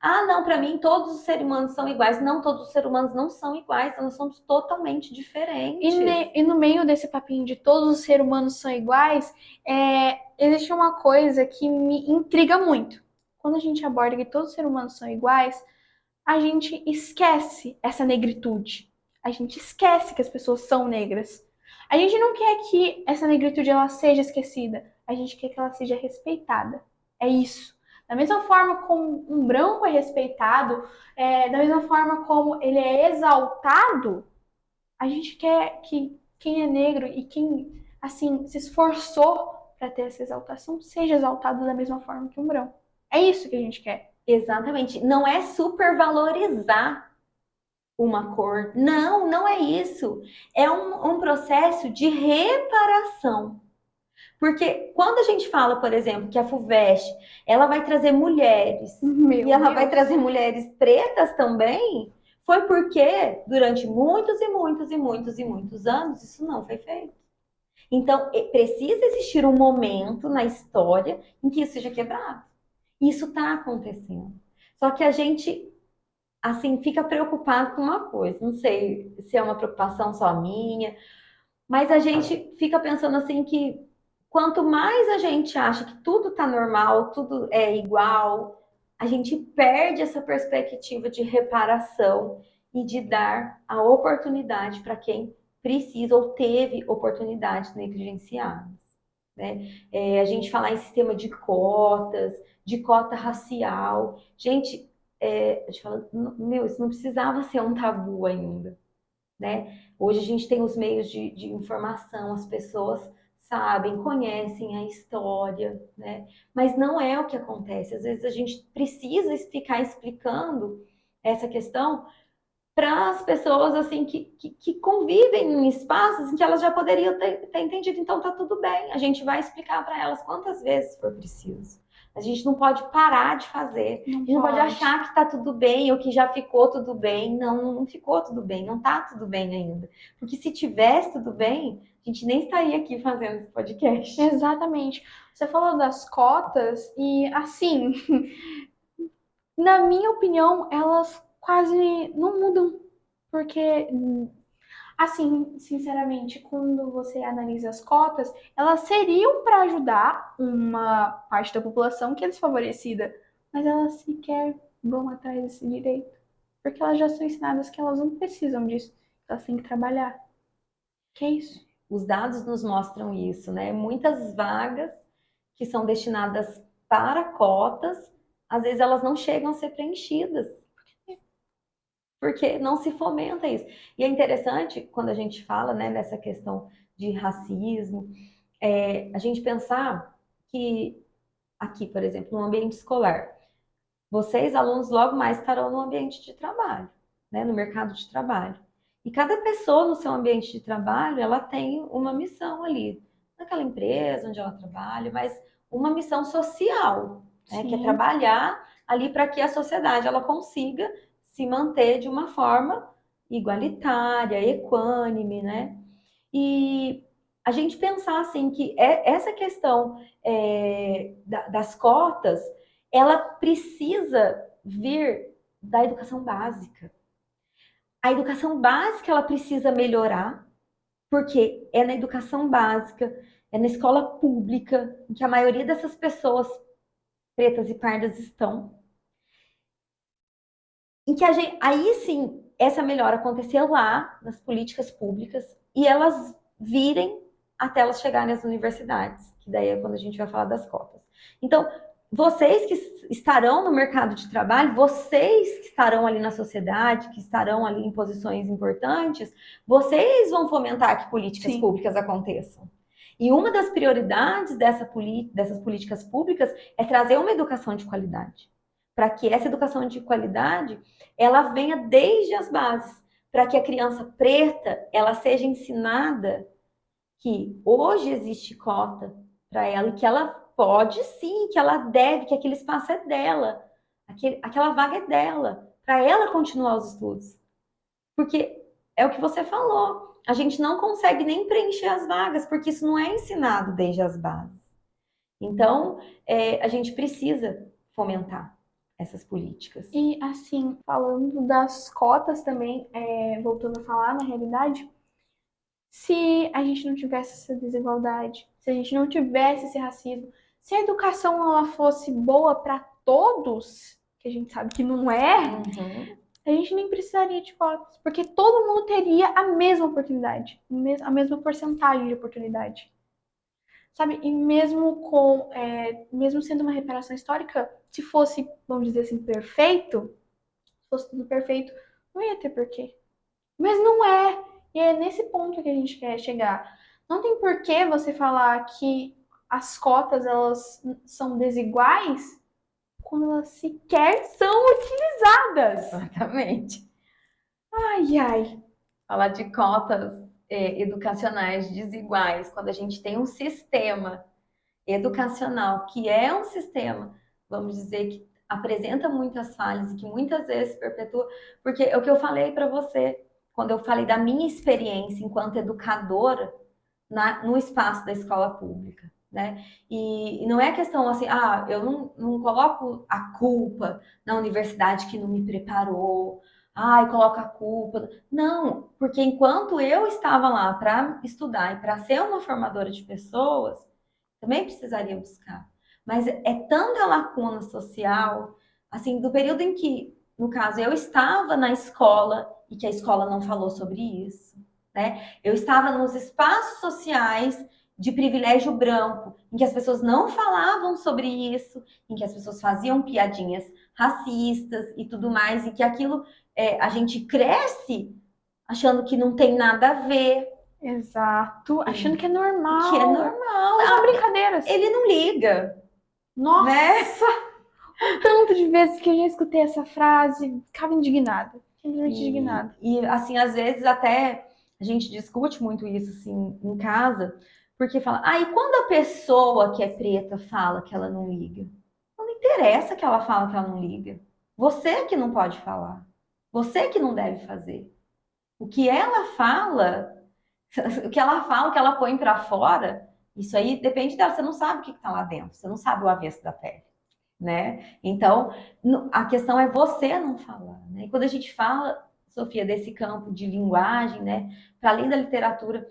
Ah, não, para mim todos os seres humanos são iguais. Não, todos os seres humanos não são iguais, nós somos totalmente diferentes. E no meio desse papinho de todos os seres humanos são iguais, existe uma coisa que me intriga muito. Quando a gente aborda que todos os seres humanos são iguais, a gente esquece essa negritude. A gente esquece que as pessoas são negras. A gente não quer que essa negritude ela seja esquecida. A gente quer que ela seja respeitada. É isso. Da mesma forma como um branco é respeitado, da mesma forma como ele é exaltado, a gente quer que quem é negro e quem, assim, se esforçou para ter essa exaltação seja exaltado da mesma forma que um branco. É isso que a gente quer. Exatamente. Não é supervalorizar uma cor. Não, não é isso. É um processo de reparação. Porque quando a gente fala, por exemplo, que a FUVEST, ela vai trazer mulheres, Meu e ela Deus. vai trazer mulheres pretas também, foi porque durante muitos e muitos e muitos e muitos anos isso não foi feito. Então, precisa existir um momento na história em que isso seja quebrado. Isso está acontecendo. Só que a gente, assim, fica preocupado com uma coisa. Não sei se é uma preocupação só minha, mas a gente fica pensando assim que quanto mais a gente acha que tudo está normal, tudo é igual, a gente perde essa perspectiva de reparação e de dar a oportunidade para quem precisa ou teve oportunidades negligenciadas. Né? A gente falar em sistema de cotas, de cota racial. Gente, a gente fala, meu, isso não precisava ser um tabu ainda. Né? Hoje a gente tem os meios de informação, as pessoas sabem, conhecem a história, né? Mas não é o que acontece. Às vezes a gente precisa ficar explicando essa questão para as pessoas assim que convivem em espaços em que elas já poderiam ter entendido. Então tá tudo bem, a gente vai explicar para elas quantas vezes for preciso. A gente não pode parar de fazer. A gente não pode achar que tá tudo bem ou que já ficou tudo bem. Não, não ficou tudo bem, não tá tudo bem ainda. Porque se tivesse tudo bem, a gente nem estaria aqui fazendo esse podcast. Exatamente. Você falou das cotas e, assim, na minha opinião, elas quase não mudam. Porque, assim, sinceramente, quando você analisa as cotas, elas seriam para ajudar uma parte da população que é desfavorecida, mas elas sequer vão atrás desse direito. Porque elas já são ensinadas que elas não precisam disso. Elas têm que trabalhar. Que é isso? Os dados nos mostram isso, né? Muitas vagas que são destinadas para cotas, às vezes elas não chegam a ser preenchidas. Porque não se fomenta isso. E é interessante, quando a gente fala, né, nessa questão de racismo, a gente pensar que aqui, por exemplo, no ambiente escolar, vocês, alunos, logo mais estarão no ambiente de trabalho, né, no mercado de trabalho. E cada pessoa no seu ambiente de trabalho, ela tem uma missão ali, naquela empresa onde ela trabalha, mas uma missão social, né, que é trabalhar ali para que a sociedade ela consiga se manter de uma forma igualitária, equânime, né? E a gente pensar assim que essa questão das cotas, ela precisa vir da educação básica. A educação básica ela precisa melhorar, porque é na educação básica, é na escola pública, em que a maioria dessas pessoas pretas e pardas estão, em que aí sim essa melhora aconteceu lá nas políticas públicas e elas virem até elas chegarem às universidades, que daí é quando a gente vai falar das cotas. Então, vocês que estarão no mercado de trabalho, vocês que estarão ali na sociedade, que estarão ali em posições importantes, vocês vão fomentar que políticas públicas aconteçam. E uma das prioridades dessas políticas públicas é trazer uma educação de qualidade. Para que essa educação de qualidade, ela venha desde as bases. Para que a criança preta, ela seja ensinada que hoje existe cota para ela e que ela pode sim, que ela deve, que aquele espaço é dela, aquela vaga é dela, para ela continuar os estudos. Porque é o que você falou, a gente não consegue nem preencher as vagas, porque isso não é ensinado desde as bases. Então, a gente precisa fomentar essas políticas. E assim, falando das cotas também, voltando a falar na realidade, se a gente não tivesse essa desigualdade, se a gente não tivesse esse racismo, se a educação ela fosse boa para todos, que a gente sabe que não é, a gente nem precisaria de cotas, porque todo mundo teria a mesma oportunidade, a mesma porcentagem de oportunidade. Sabe? E mesmo sendo uma reparação histórica, se fosse, vamos dizer assim, perfeito, se fosse tudo perfeito, não ia ter porquê. Mas não é. E é nesse ponto que a gente quer chegar. Não tem porquê você falar que as cotas elas são desiguais quando elas sequer são utilizadas. Exatamente. Ai, ai. Falar de cotas educacionais desiguais, quando a gente tem um sistema educacional que é um sistema, vamos dizer, que apresenta muitas falhas e que muitas vezes perpetua, porque é o que eu falei para você, quando eu falei da minha experiência enquanto educadora no espaço da escola pública, né? E não é questão assim, eu não coloco a culpa na universidade que não me preparou, coloca a culpa. Não, porque enquanto eu estava lá para estudar e para ser uma formadora de pessoas, também precisaria buscar. Mas é tanta lacuna social, assim, do período em que, no caso, eu estava na escola e que a escola não falou sobre isso, né? Eu estava nos espaços sociais de privilégio branco, em que as pessoas não falavam sobre isso, em que as pessoas faziam piadinhas racistas e tudo mais, e que aquilo a gente cresce achando que não tem nada a ver. Exato. Achando que é normal. Que é normal. São brincadeiras. Ele não liga. Nossa! Né? Um tanto de vezes que eu já escutei essa frase, ficava indignada. Simplesmente indignada. E, assim, às vezes até a gente discute muito isso, assim, em casa, porque fala, e quando a pessoa que é preta fala que ela não liga? Não interessa que ela fala que ela não liga. Você que não pode falar. Você que não deve fazer. O que ela fala, o que ela põe pra fora, isso aí depende dela. Você não sabe o que tá lá dentro. Você não sabe o avesso da pele. Né? Então, a questão é você não falar, né? E quando a gente fala, Sofia, desse campo de linguagem, né? Para além da literatura,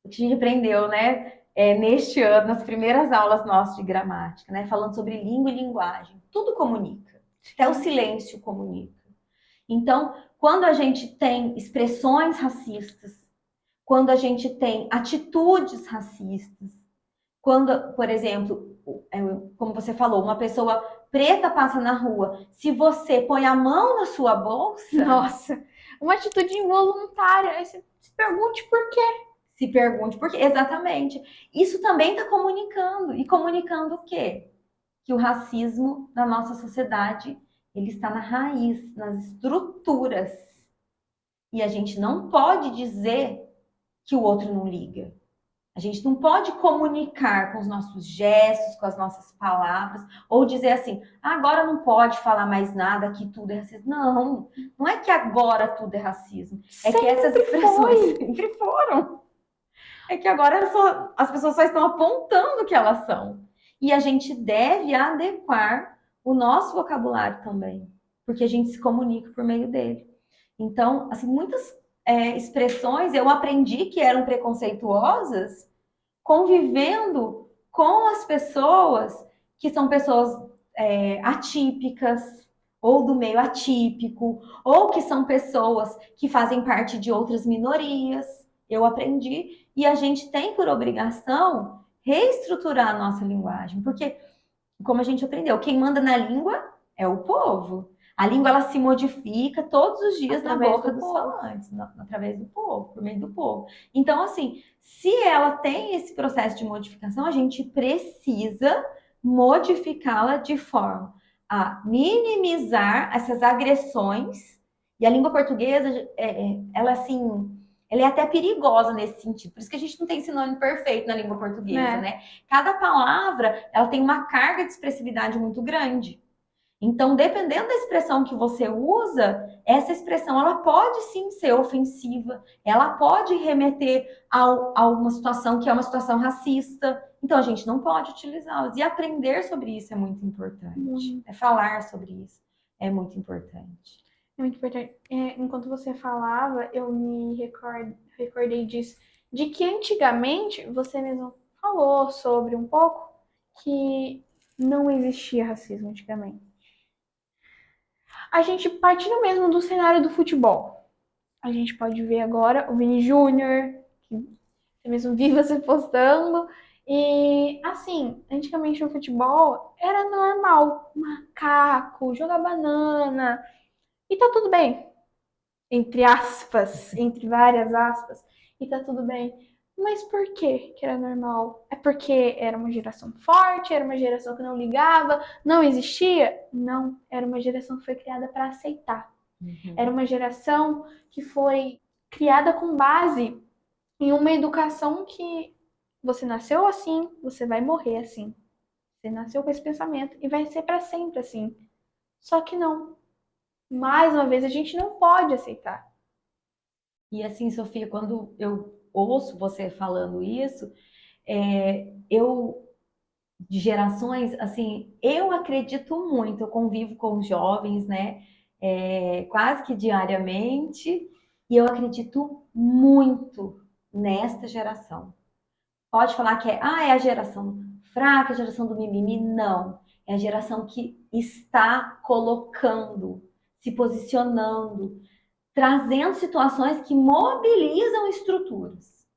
o que a gente aprendeu, né? Neste ano, nas primeiras aulas nossas de gramática, né? Falando sobre língua e linguagem, tudo comunica, até o silêncio comunica. Então, quando a gente tem expressões racistas, quando a gente tem atitudes racistas, quando, por exemplo, como você falou, uma pessoa preta passa na rua, se você põe a mão na sua bolsa... Nossa, uma atitude involuntária. Aí você se pergunte por quê. Se pergunte por quê, exatamente. Isso também está comunicando. E comunicando o quê? Que o racismo na nossa sociedade, ele está na raiz, nas estruturas. E a gente não pode dizer que o outro não liga. A gente não pode comunicar com os nossos gestos, com as nossas palavras, ou dizer assim, agora não pode falar mais nada, que tudo é racismo. Não, não é que agora tudo é racismo. É que essas expressões sempre foram. É que agora as pessoas só estão apontando o que elas são. E a gente deve adequar o nosso vocabulário também, porque a gente se comunica por meio dele. Então, assim, muitas expressões eu aprendi que eram preconceituosas convivendo com as pessoas que são pessoas atípicas ou do meio atípico, ou que são pessoas que fazem parte de outras minorias. Eu aprendi e a gente tem por obrigação reestruturar a nossa linguagem, porque, como a gente aprendeu, quem manda na língua é o povo. A língua, ela se modifica todos os dias na Através boca do dos povo. falantes, através do povo, por meio do povo. Então, assim, se ela tem esse processo de modificação, a gente precisa modificá-la de forma a minimizar essas agressões. E a língua portuguesa, ela assim, ela é até perigosa nesse sentido. Por isso que a gente não tem sinônimo perfeito na língua portuguesa, né? Cada palavra, ela tem uma carga de expressividade muito grande. Então, dependendo da expressão que você usa, essa expressão ela pode sim ser ofensiva, ela pode remeter a uma situação que é uma situação racista. Então, a gente não pode utilizá-las. E aprender sobre isso é muito importante. Falar sobre isso é muito importante. É muito importante. Enquanto você falava, eu me recordei disso, de que antigamente, você mesmo falou sobre um pouco, que não existia racismo antigamente. A gente, partindo mesmo do cenário do futebol, a gente pode ver agora o Vini Júnior, que você mesmo viu você postando, e assim, antigamente no futebol era normal, macaco, jogar banana, e tá tudo bem. Entre aspas, entre várias aspas, e tá tudo bem. Mas por que era normal? É porque era uma geração forte, era uma geração que não ligava, não existia? Não, era uma geração que foi criada para aceitar. Era uma geração que foi criada com base em uma educação que você nasceu assim, você vai morrer assim. Você nasceu com esse pensamento e vai ser para sempre assim. Só que não. Mais uma vez, a gente não pode aceitar. E assim, Sofia, quando eu ouço você falando isso, de gerações, assim, eu acredito muito, eu convivo com os jovens, né, quase que diariamente, e eu acredito muito nesta geração. Pode falar que é a geração fraca, a geração do mimimi, não. É a geração que está colocando, se posicionando, trazendo situações que mobilizam estruturas.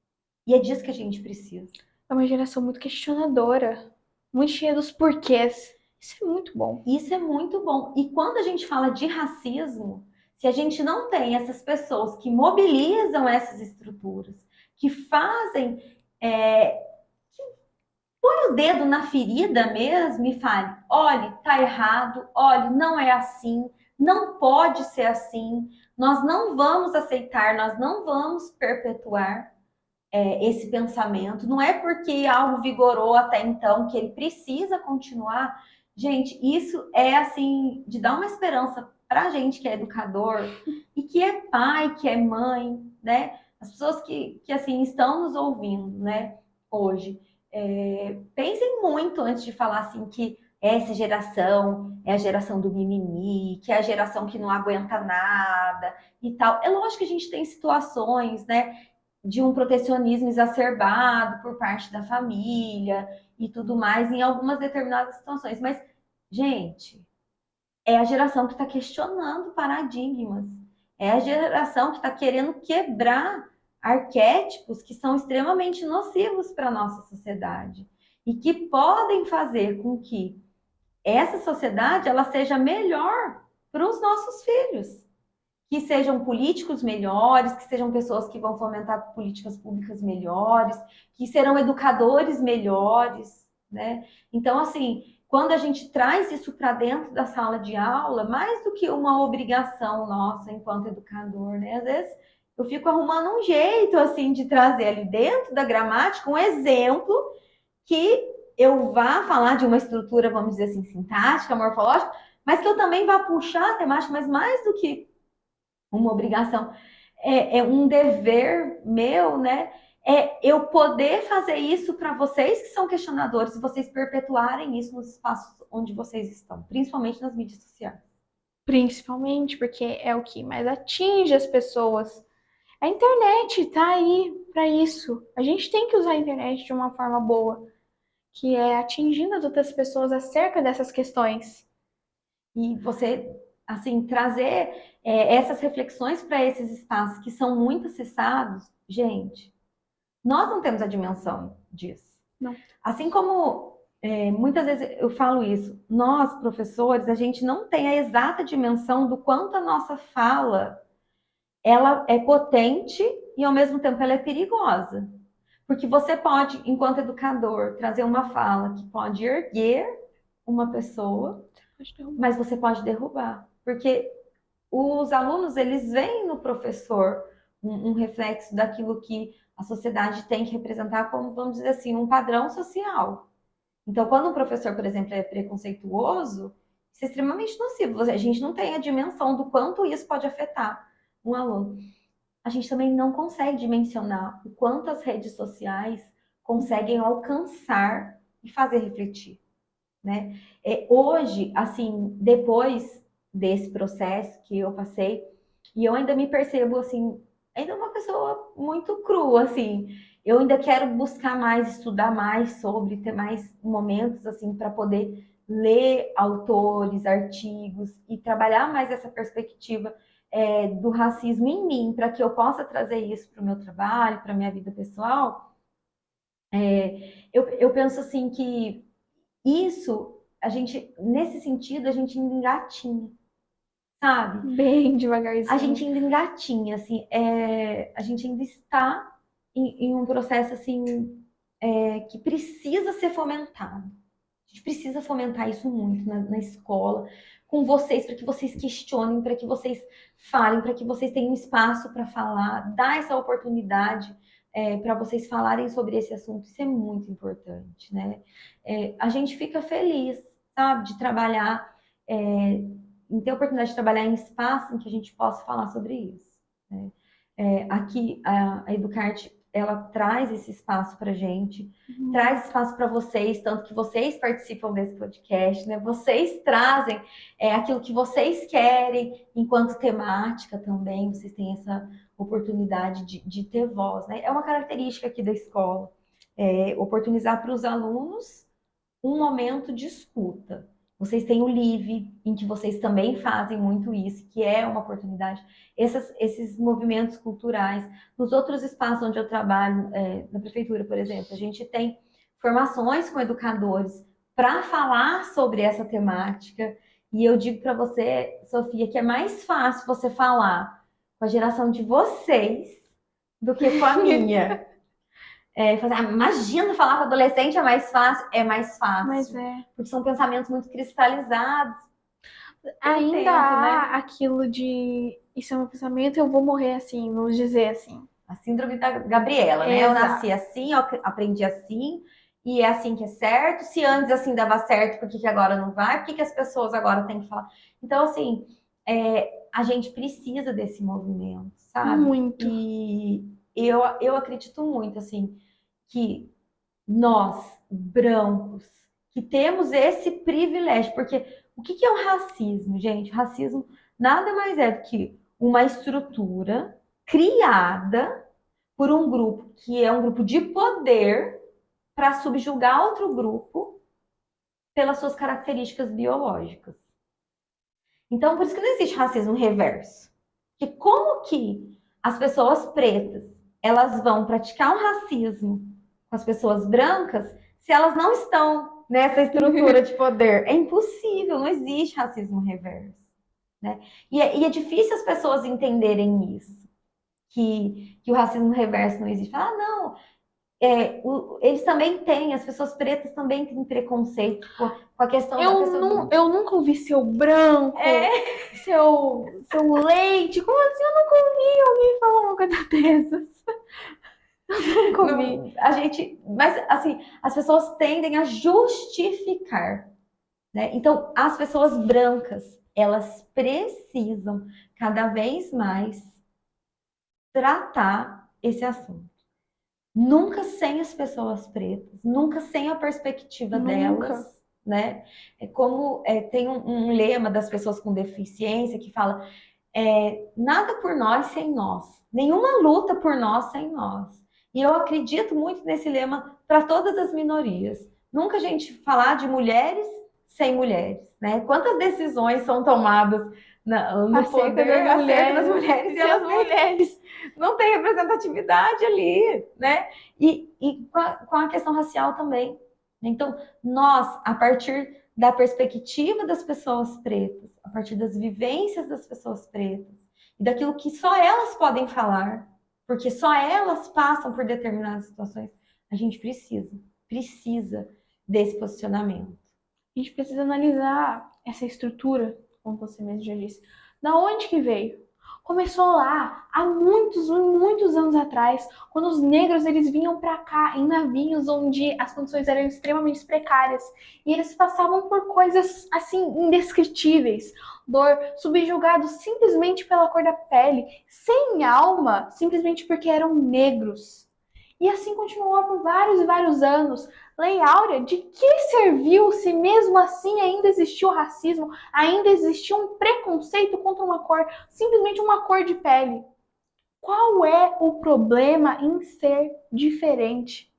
E é disso que a gente precisa. É uma geração muito questionadora, muito cheia dos porquês. Isso é muito bom. Isso é muito bom. E quando a gente fala de racismo, se a gente não tem essas pessoas que mobilizam essas estruturas, que fazem, que põe o dedo na ferida mesmo e fale, olhe, tá errado, olhe, não é assim, não pode ser assim, nós não vamos aceitar, nós não vamos perpetuar esse pensamento. Não é porque algo vigorou até então que ele precisa continuar. Gente, isso é assim de dar uma esperança para a gente que é educador e que é pai, que é mãe, né? As pessoas que assim estão nos ouvindo, né? Hoje, pensem muito antes de falar assim que essa geração é a geração do mimimi, que é a geração que não aguenta nada e tal. É lógico que a gente tem situações, né? De um protecionismo exacerbado por parte da família e tudo mais em algumas determinadas situações. Mas, gente, é a geração que está questionando paradigmas. É a geração que está querendo quebrar arquétipos que são extremamente nocivos para a nossa sociedade e que podem fazer com que essa sociedade ela seja melhor para os nossos filhos. Que sejam políticos melhores, que sejam pessoas que vão fomentar políticas públicas melhores, que serão educadores melhores, né? Então, assim, quando a gente traz isso para dentro da sala de aula, mais do que uma obrigação nossa enquanto educador, né? Às vezes eu fico arrumando um jeito, assim, de trazer ali dentro da gramática um exemplo que eu vá falar de uma estrutura, vamos dizer assim, sintática, morfológica, mas que eu também vá puxar a temática, mas mais do que uma obrigação, é um dever meu, né? Eu poder fazer isso para vocês que são questionadores e vocês perpetuarem isso nos espaços onde vocês estão, principalmente nas mídias sociais. Principalmente porque é o que mais atinge as pessoas. A internet tá aí para isso. A gente tem que usar a internet de uma forma boa, que é atingindo as outras pessoas acerca dessas questões. E você, assim, trazer essas reflexões para esses espaços que são muito acessados, gente, nós não temos a dimensão disso. Não. Assim como Muitas vezes eu falo isso, nós, professores, a gente não tem a exata dimensão do quanto a nossa fala, ela é potente e ao mesmo tempo ela é perigosa. Porque você pode, enquanto educador, trazer uma fala que pode erguer uma pessoa, mas você pode derrubar. Porque os alunos, eles veem no professor um reflexo daquilo que a sociedade tem que representar como, vamos dizer assim, um padrão social. Então, quando um professor, por exemplo, é preconceituoso, isso é extremamente nocivo. A gente não tem a dimensão do quanto isso pode afetar um aluno. A gente também não consegue dimensionar o quanto as redes sociais conseguem alcançar e fazer refletir, né? Hoje, assim, depois desse processo que eu passei, e eu ainda me percebo, assim, ainda uma pessoa muito crua, assim. Eu ainda quero buscar mais, estudar mais sobre, ter mais momentos, assim, para poder ler autores, artigos e trabalhar mais essa perspectiva do racismo em mim, para que eu possa trazer isso para o meu trabalho, para a minha vida pessoal. Eu penso, assim, que isso, a gente, nesse sentido, a gente ainda engatinha, sabe? Bem A gente devagarzinho. ainda engatinha, assim, a gente ainda está em um processo, assim, que precisa ser fomentado. A gente precisa fomentar isso muito na escola, com vocês, para que vocês questionem, para que vocês falem, para que vocês tenham espaço para falar, dar essa oportunidade para vocês falarem sobre esse assunto. Isso é muito importante, né? A gente fica feliz, sabe, de trabalhar, em ter a oportunidade de trabalhar em espaço em que a gente possa falar sobre isso, né? Aqui, a Educarte, ela traz esse espaço para gente, traz espaço para vocês, tanto que vocês participam desse podcast, né? Vocês trazem aquilo que vocês querem enquanto temática também, vocês têm essa oportunidade de ter voz, né? É uma característica aqui da escola, oportunizar para os alunos um momento de escuta. Vocês têm o LIVE, em que vocês também fazem muito isso, que é uma oportunidade. Esses movimentos culturais. Nos outros espaços onde eu trabalho, na prefeitura, por exemplo, a gente tem formações com educadores para falar sobre essa temática. E eu digo para você, Sofia, que é mais fácil você falar com a geração de vocês do que com a minha. Imagina falar com adolescente é mais fácil. É mais fácil. Mas Porque são pensamentos muito cristalizados. ainda tento, né? há aquilo de isso é um pensamento, eu vou morrer assim, vamos dizer assim. A síndrome da Gabriela, né? Eu Exato. nasci assim, eu aprendi assim, e é assim que é certo. Se antes assim dava certo, por que agora não vai? Por que as pessoas agora têm que falar? Então, assim, a gente precisa desse movimento, sabe? Muito. E eu acredito muito, assim, que nós, brancos, que temos esse privilégio, porque o que é o racismo, gente? O racismo nada mais é do que uma estrutura criada por um grupo que é um grupo de poder para subjugar outro grupo pelas suas características biológicas. Então, por isso que não existe racismo reverso. Porque como que as pessoas pretas, elas vão praticar um racismo com as pessoas brancas se elas não estão nessa estrutura de poder? É impossível, não existe racismo reverso, né? E é difícil as pessoas entenderem isso, que o racismo reverso não existe. Não, eles também têm, as pessoas pretas também têm preconceito com a questão da pessoa. Eu nunca ouvi seu branco, seu leite. Como assim? Eu nunca ouvi alguém falar uma coisa dessas. Eu nunca ouvi. Mas assim, as pessoas tendem a justificar, né? Então, as pessoas brancas, elas precisam cada vez mais tratar esse assunto. Nunca sem as pessoas pretas, nunca sem a perspectiva delas, né? Tem um lema das pessoas com deficiência que fala nada por nós sem nós, nenhuma luta por nós sem nós. E eu acredito muito nesse lema para todas as minorias. Nunca a gente falar de mulheres sem mulheres, né? Quantas decisões são tomadas no poder acerca das mulheres e as mulheres não têm representatividade ali, né? E com a questão racial também. Então, nós, a partir da perspectiva das pessoas pretas, a partir das vivências das pessoas pretas, e daquilo que só elas podem falar, porque só elas passam por determinadas situações, a gente precisa desse posicionamento. A gente precisa analisar essa estrutura, como você mesmo já disse. Da onde que veio? Começou lá, há muitos anos atrás, quando os negros eles vinham para cá em navios onde as condições eram extremamente precárias e eles passavam por coisas assim indescritíveis, dor, subjugados simplesmente pela cor da pele, sem alma, simplesmente porque eram negros. E assim continuou por vários e vários anos. Lei Áurea, de que serviu se mesmo assim ainda existiu racismo, ainda existia um preconceito contra uma cor, simplesmente uma cor de pele? Qual é o problema em ser diferente?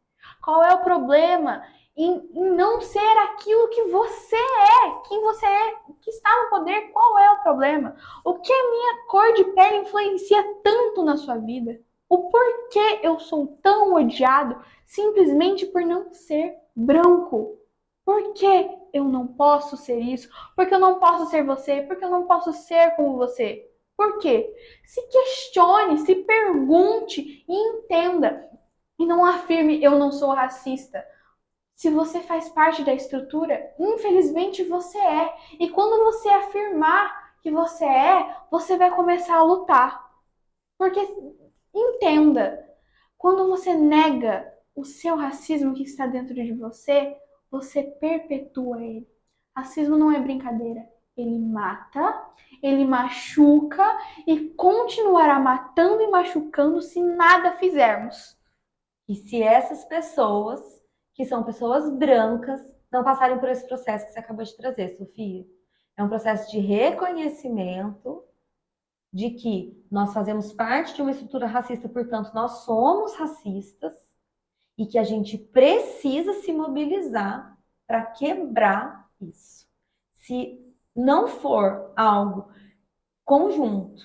Qual é o problema em não ser aquilo que você é? Quem você é, que está no poder, qual é o problema? O que a minha cor de pele influencia tanto na sua vida? O porquê eu sou tão odiado simplesmente por não ser branco? Por que eu não posso ser isso? Porque eu não posso ser você? Porque eu não posso ser como você? Por quê? Se questione, se pergunte e entenda. E não afirme eu não sou racista. Se você faz parte da estrutura, infelizmente você é. E quando você afirmar que você é, você vai começar a lutar. Porque entenda, quando você nega o seu racismo que está dentro de você, você perpetua ele. Racismo não é brincadeira. Ele mata, ele machuca e continuará matando e machucando se nada fizermos. E se essas pessoas, que são pessoas brancas, não passarem por esse processo que você acabou de trazer, Sofia, é um processo de reconhecimento de que nós fazemos parte de uma estrutura racista, portanto, nós somos racistas e que a gente precisa se mobilizar para quebrar isso. Se não for algo conjunto,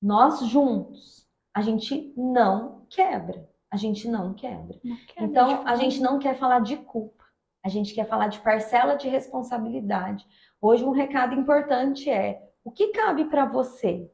nós juntos, a gente não quebra. A gente não quebra. Então, a gente não quer falar de culpa. A gente quer falar de parcela de responsabilidade. Hoje, um recado importante é: o que cabe para você?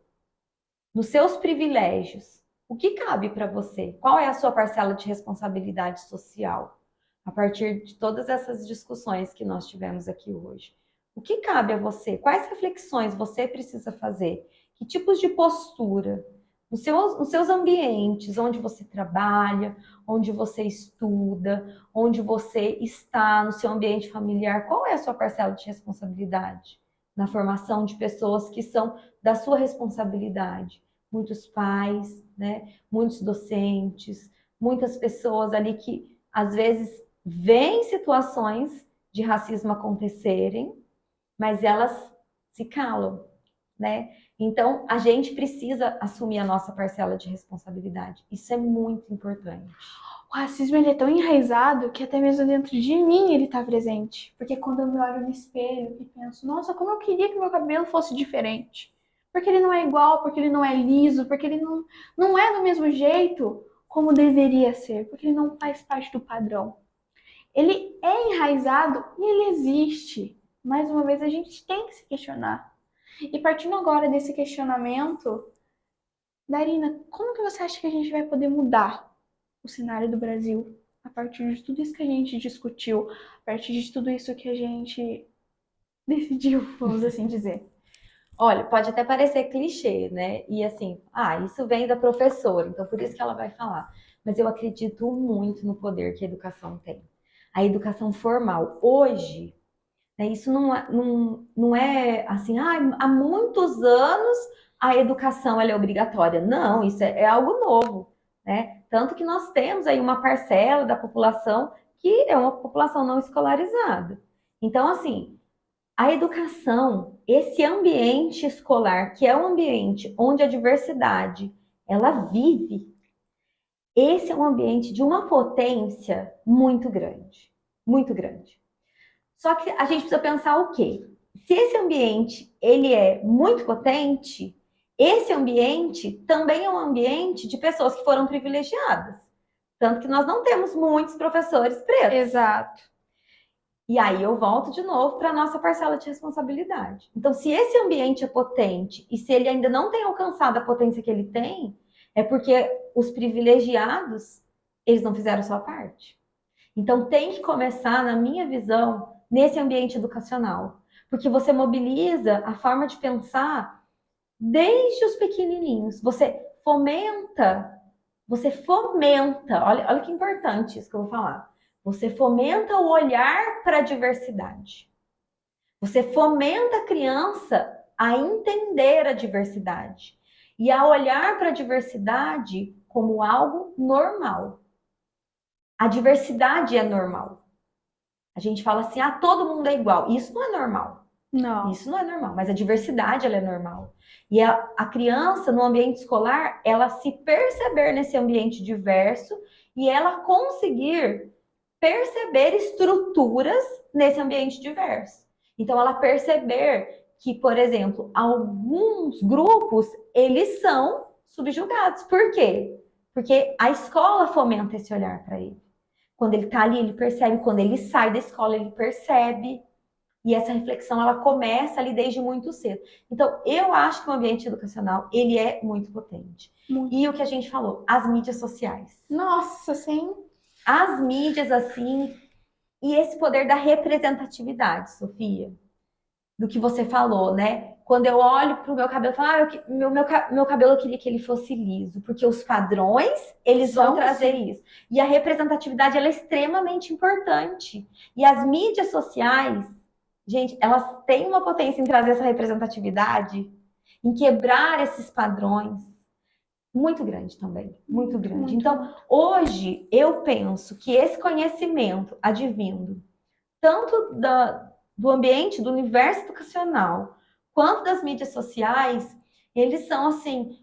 Nos seus privilégios, o que cabe para você? Qual é a sua parcela de responsabilidade social? A partir de todas essas discussões que nós tivemos aqui hoje. O que cabe a você? Quais reflexões você precisa fazer? Que tipos de postura? Nos seus ambientes, onde você trabalha, onde você estuda, onde você está, no seu ambiente familiar, qual é a sua parcela de responsabilidade? Na formação de pessoas que são da sua responsabilidade. Muitos pais, né? Muitos docentes, muitas pessoas ali que às vezes veem situações de racismo acontecerem, mas elas se calam, né? Então a gente precisa assumir a nossa parcela de responsabilidade. Isso é muito importante. O racismo ele é tão enraizado que até mesmo dentro de mim ele está presente. Porque quando eu me olho no espelho e penso, nossa, como eu queria que meu cabelo fosse diferente. Porque ele não é igual, porque ele não é liso, porque ele não é do mesmo jeito como deveria ser, porque ele não faz parte do padrão. Ele é enraizado e ele existe. Mais uma vez, a gente tem que se questionar. E partindo agora desse questionamento, Darina, como que você acha que a gente vai poder mudar o cenário do Brasil a partir de tudo isso que a gente discutiu, a partir de tudo isso que a gente decidiu, vamos assim dizer? Olha, pode até parecer clichê, né? E assim, isso vem da professora, então por isso que ela vai falar. Mas eu acredito muito no poder que a educação tem. A educação formal. Hoje, né, isso não é assim, há muitos anos a educação ela é obrigatória. Não, isso é algo novo, né? Tanto que nós temos aí uma parcela da população que é uma população não escolarizada. Então, assim, a educação, esse ambiente escolar, que é um ambiente onde a diversidade ela vive, esse é um ambiente de uma potência muito grande, muito grande. Só que a gente precisa pensar o quê? Se esse ambiente ele é muito potente, esse ambiente também é um ambiente de pessoas que foram privilegiadas. Tanto que nós não temos muitos professores pretos. Exato. E aí eu volto de novo para a nossa parcela de responsabilidade. Então, se esse ambiente é potente e se ele ainda não tem alcançado a potência que ele tem, é porque os privilegiados, eles não fizeram a sua parte. Então, tem que começar, na minha visão, nesse ambiente educacional. Porque você mobiliza a forma de pensar desde os pequenininhos. Olha que importante isso que eu vou falar. Você fomenta o olhar para a diversidade. Você fomenta a criança a entender a diversidade e a olhar para a diversidade como algo normal. A diversidade é normal. A gente fala assim, todo mundo é igual. Isso não é normal. Não. Isso não é normal, mas a diversidade ela é normal. E a criança, no ambiente escolar, ela se perceber nesse ambiente diverso e ela conseguir perceber estruturas nesse ambiente diverso. Então, ela perceber que, por exemplo, alguns grupos, eles são subjugados. Por quê? Porque a escola fomenta esse olhar para ele. Quando ele está ali, ele percebe. Quando ele sai da escola, ele percebe. E essa reflexão, ela começa ali desde muito cedo. Então, eu acho que o ambiente educacional, ele é muito potente. Muito. E o que a gente falou, as mídias sociais. Nossa, sim. As mídias, assim, e esse poder da representatividade, Sofia, do que você falou, né? Quando eu olho pro meu cabelo, eu falo, meu cabelo eu queria que ele fosse liso, porque os padrões, eles vão trazer isso. E a representatividade, ela é extremamente importante. E as mídias sociais, gente, elas têm uma potência em trazer essa representatividade, em quebrar esses padrões, muito grande também, muito grande. Muito, então, muito. Hoje, eu penso que esse conhecimento advindo tanto do ambiente, do universo educacional, quanto das mídias sociais, eles são, assim,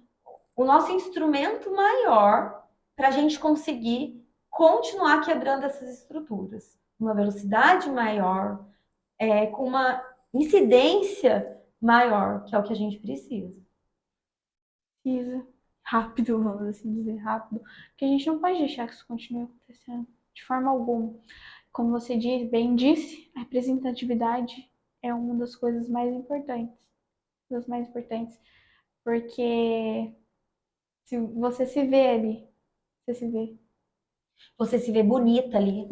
o nosso instrumento maior para a gente conseguir continuar quebrando essas estruturas. Uma velocidade maior, com uma incidência maior, que é o que a gente precisa. Precisa. Rápido, vamos assim dizer, rápido. Porque a gente não pode deixar que isso continue acontecendo de forma alguma. Como você bem disse, a representatividade é uma das coisas mais importantes. Das mais importantes. Porque se você se vê ali, você se vê. Você se vê bonita ali.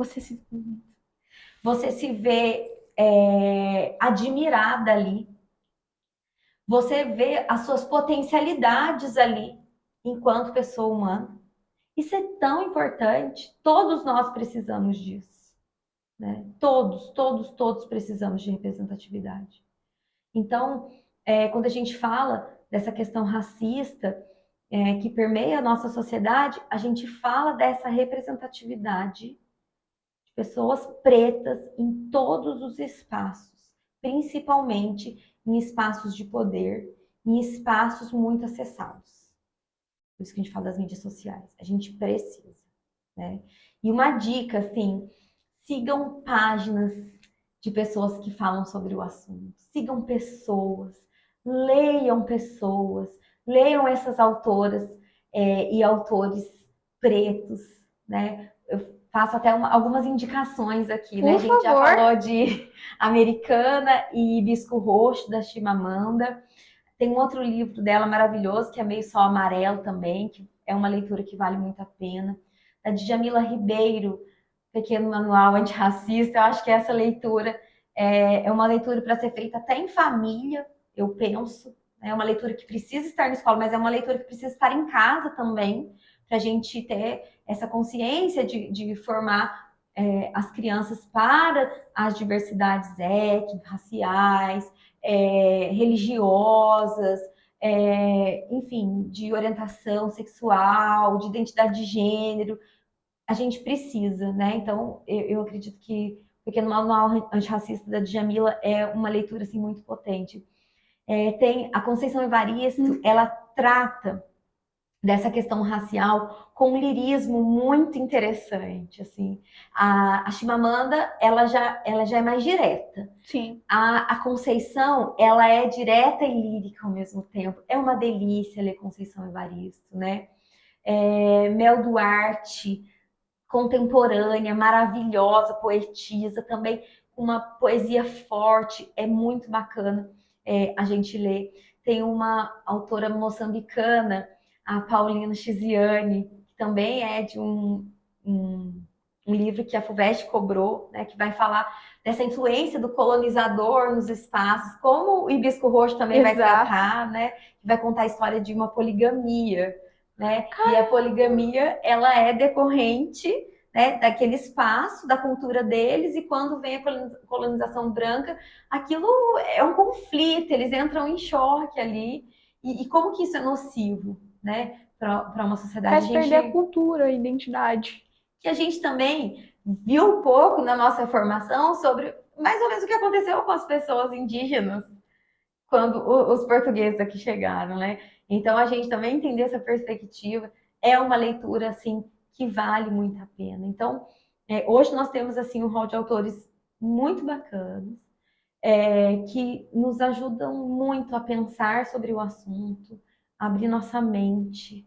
Você se vê admirada ali. Você vê as suas potencialidades ali, enquanto pessoa humana. Isso é tão importante. Todos nós precisamos disso. Né? Todos precisamos de representatividade. Então, quando a gente fala dessa questão racista que permeia a nossa sociedade, a gente fala dessa representatividade de pessoas pretas em todos os espaços, principalmente em espaços de poder, em espaços muito acessados. Por isso que a gente fala das mídias sociais. A gente precisa, né? E uma dica, assim, sigam páginas de pessoas que falam sobre o assunto. Sigam pessoas, leiam essas autoras e autores pretos, né? Eu faço até algumas indicações aqui, né? A gente já falou de Americana e Hibisco Roxo, da Chimamanda. Tem um outro livro dela maravilhoso, que é Meio Sol Amarelo também, que é uma leitura que vale muito a pena. Da Djamila Ribeiro, Pequeno Manual Antirracista. Eu acho que essa leitura é uma leitura para ser feita até em família, eu penso. É uma leitura que precisa estar na escola, mas é uma leitura que precisa estar em casa também, para a gente ter essa consciência de formar as crianças para as diversidades étnicas, raciais, religiosas, enfim, de orientação sexual, de identidade de gênero. A gente precisa, né? Então, eu acredito que o Pequeno Manual Antirracista da Djamila é uma leitura assim, muito potente. Tem a Conceição Evaristo, ela trata dessa questão racial com um lirismo muito interessante, assim. A Chimamanda, ela já é mais direta. Sim. A Conceição, ela é direta e lírica ao mesmo tempo. É uma delícia ler Conceição Evaristo, né? Mel Duarte, contemporânea, maravilhosa, poetisa, também uma poesia forte, é muito bacana a gente ler. Tem uma autora moçambicana, a Paulina Chiziane, que também é de um livro que a FUVEST cobrou, né, que vai falar dessa influência do colonizador nos espaços, como o Hibisco Roxo também vai tratar, né, que vai contar a história de uma poligamia, né, e a poligamia, ela é decorrente, né, daquele espaço, da cultura deles, e quando vem a colonização branca, aquilo é um conflito, eles entram em choque ali, e como que isso é nocivo, né, para uma sociedade. Faz perder a cultura, a identidade. Que a gente também viu um pouco na nossa formação sobre mais ou menos o que aconteceu com as pessoas indígenas quando os portugueses aqui chegaram, né? Então, a gente também entender essa perspectiva é uma leitura, assim, que vale muito a pena. Então, hoje nós temos, assim, um rol de autores muito bacanas, que nos ajudam muito a pensar sobre o assunto, abrir nossa mente,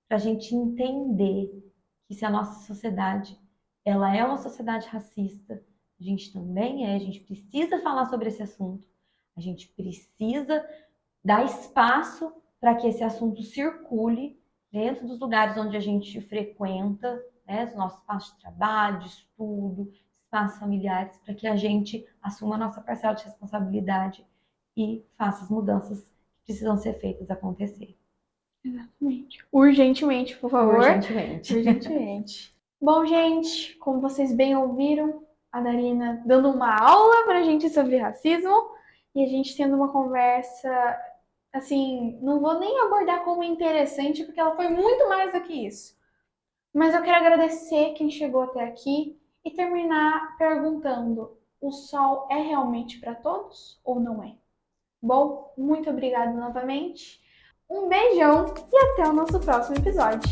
para a gente entender que se a nossa sociedade ela é uma sociedade racista, a gente também a gente precisa falar sobre esse assunto, a gente precisa dar espaço para que esse assunto circule dentro dos lugares onde a gente frequenta, né, os nossos espaços de trabalho, de estudo, espaços familiares, para que a gente assuma a nossa parcela de responsabilidade e faça as mudanças que precisam ser feitas acontecer. Exatamente. Urgentemente, por favor. Urgentemente. Urgentemente. Bom, gente, como vocês bem ouviram, a Darina dando uma aula pra gente sobre racismo e a gente tendo uma conversa, assim, não vou nem abordar como interessante, porque ela foi muito mais do que isso. Mas eu quero agradecer quem chegou até aqui e terminar perguntando: o sol é realmente para todos ou não é? Bom, muito obrigada novamente. Um beijão e até o nosso próximo episódio.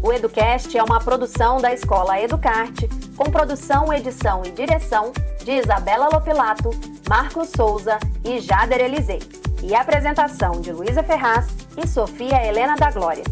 O EduCast é uma produção da Escola Educarte, com produção, edição e direção de Isabela Lopilato, Marcos Souza e Jader Elisei. E apresentação de Luísa Ferraz e Sofia Helena da Glória.